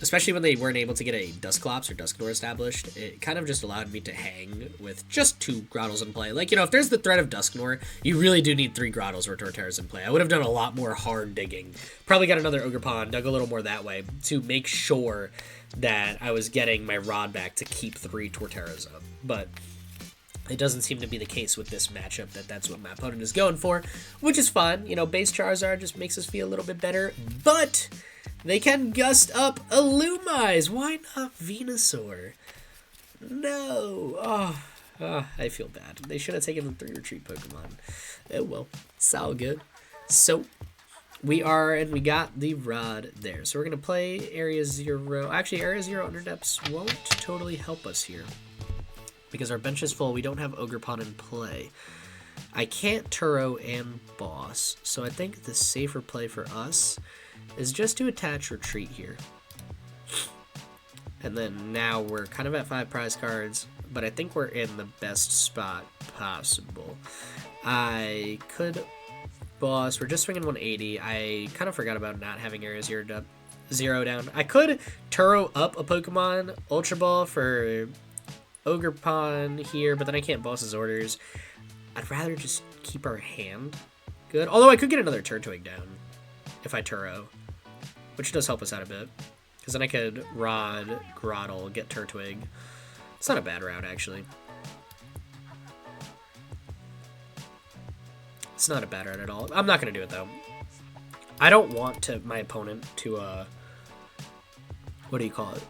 especially when they weren't able to get a Dusclops or Dusknoir established, it kind of just allowed me to hang with just 2 Grottles in play. Like, you know, if there's the threat of Dusknoir, you really do need 3 Grottles or Torterras in play. I would have done a lot more hard digging. Probably got another Ogerpon, dug a little more that way to make sure that I was getting my rod back to keep 3 Torterras up. But it doesn't seem to be the case with this matchup that that's what my opponent is going for, which is fun. You know, base Charizard just makes us feel a little bit better, but they can gust up Illumise. Why not Venusaur? No. Oh, I feel bad. They should have taken the 3 retreat Pokemon. Oh well, it's all good. So we got the rod there. So we're gonna play Area 0. Actually, Area 0 Underdepths won't totally help us here, because our bench is full. We don't have Ogerpon in play. I can't Turo and Boss, so I think the safer play for us is just to attach Retreat here. And then now we're kind of at 5 prize cards, but I think we're in the best spot possible. I could Boss. We're just swinging 180. I kind of forgot about not having Area 0 down. I could Turo up a Pokemon, Ultra Ball for Ogerpon here, but then I can't boss his orders. I'd rather just keep our hand good. Although I could get another Turtwig down if I Turo, which does help us out a bit. Because then I could Rod, Grotle, get Turtwig. It's not a bad route, actually. It's not a bad route at all. I'm not going to do it, though. I don't want my opponent to, what do you call it?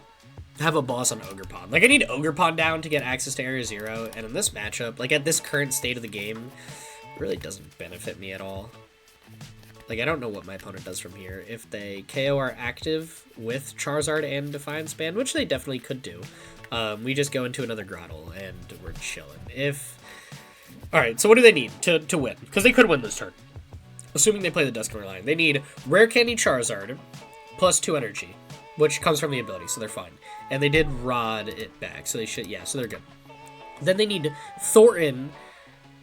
Have a boss on Ogerpon. Like, I need Ogerpon down to get access to Area 0, and in this matchup, like, at this current state of the game, it really doesn't benefit me at all. Like, I don't know what my opponent does from here. If they KO are active with Charizard and Defiance Band, which they definitely could do, we just go into another Grotle, and we're chilling. Alright, so what do they need to win? Because they could win this turn. Assuming they play the Dusknoir line. They need Rare Candy Charizard plus 2 energy, which comes from the ability, so they're fine. And they did Rod it back, so they should, yeah, so they're good. Then they need Thornton,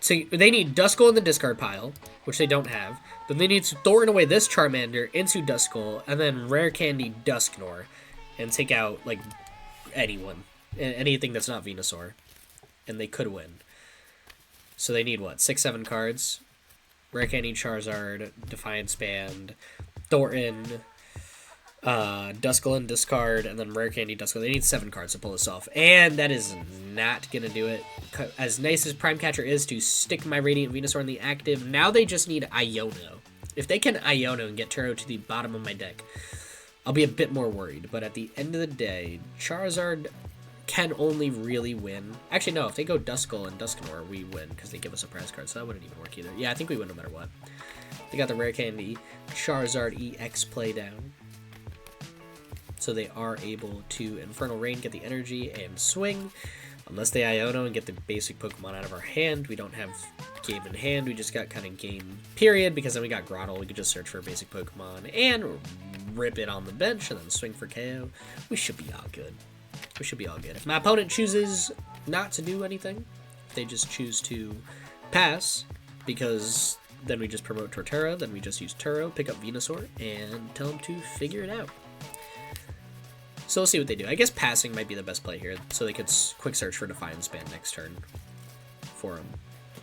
they need Duskull in the discard pile, which they don't have. Then they need to Thornton away this Charmander into Duskull, and then Rare Candy Dusknoir, and take out, like, anyone. Anything that's not Venusaur. And they could win. So they need, what, 6-7 cards? Rare Candy Charizard, Defiance Band, Thornton, Duskull and discard, and then Rare Candy Duskull. They need 7 cards to pull this off, and that is not gonna do it. As nice as Prime Catcher is to stick my Radiant Venusaur in the active, now they just need Iono. If they can Iono and get Turo to the bottom of my deck, I'll be a bit more worried. But at the end of the day, Charizard can only really win. Actually, no, if they go Duskull and Dusknoir, we win, because they give us a prize card, so that wouldn't even work either. Yeah, I think we win no matter what. They got the Rare Candy Charizard EX play down, so they are able to Infernal Rain, get the energy, and swing. Unless they Iono and get the basic Pokemon out of our hand, we don't have game in hand. We just got kind of game period, because then we got Grotle. We could just search for a basic Pokemon and rip it on the bench and then swing for KO. We should be all good. We should be all good. If my opponent chooses not to do anything, if they just choose to pass, because then we just promote Torterra, then we just use Turo, pick up Venusaur, and tell them to figure it out. So we'll see what they do. I guess passing might be the best play here, so they could quick search for Defiance Band next turn for them.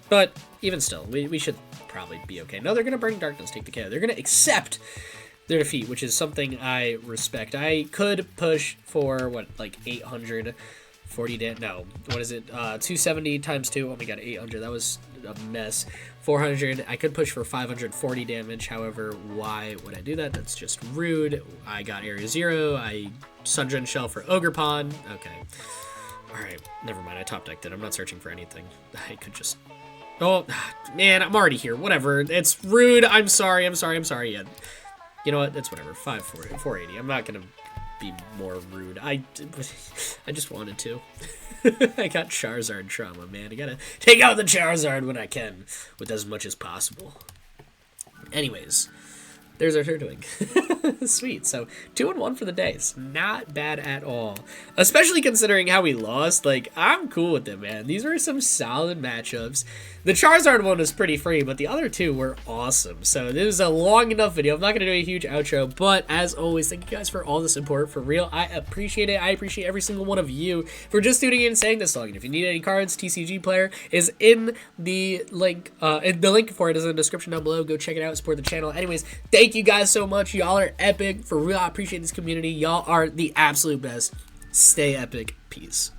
But even still, we should probably be okay. No, they're going to Burning Darkness, take the KO. They're going to accept their defeat, which is something I respect. I could push for, what, like 840 damage? No, what is it? 270 times 2. Oh my god, 800. That was a mess. 400. I could push for 540 damage. However, why would I do that? That's just rude. I got Area 0. I Sundren Shell for Ogerpon. Okay. Alright, never mind. I top decked it. I'm not searching for anything. I could just... Oh, man, I'm already here. Whatever. It's rude. I'm sorry. Yeah. You know what? It's whatever. 540, 480. I'm not gonna be more rude. I just wanted to. I got Charizard trauma, man. I gotta take out the Charizard when I can, with as much as possible. Anyways, there's our Turtwig. Sweet. So 2-1 for the day. It's not bad at all. Especially considering how we lost. Like, I'm cool with it, man. These were some solid matchups. The Charizard one was pretty free, but the other two were awesome. So this is a long enough video. I'm not going to do a huge outro, but as always, thank you guys for all the support. For real, I appreciate it. I appreciate every single one of you for just tuning in and saying this long. And if you need any cards, TCG Player is in the link. The link for it is in the description down below. Go check it out. Support the channel. Anyways, thank you guys so much. Y'all are epic. For real, I appreciate this community. Y'all are the absolute best. Stay epic. Peace.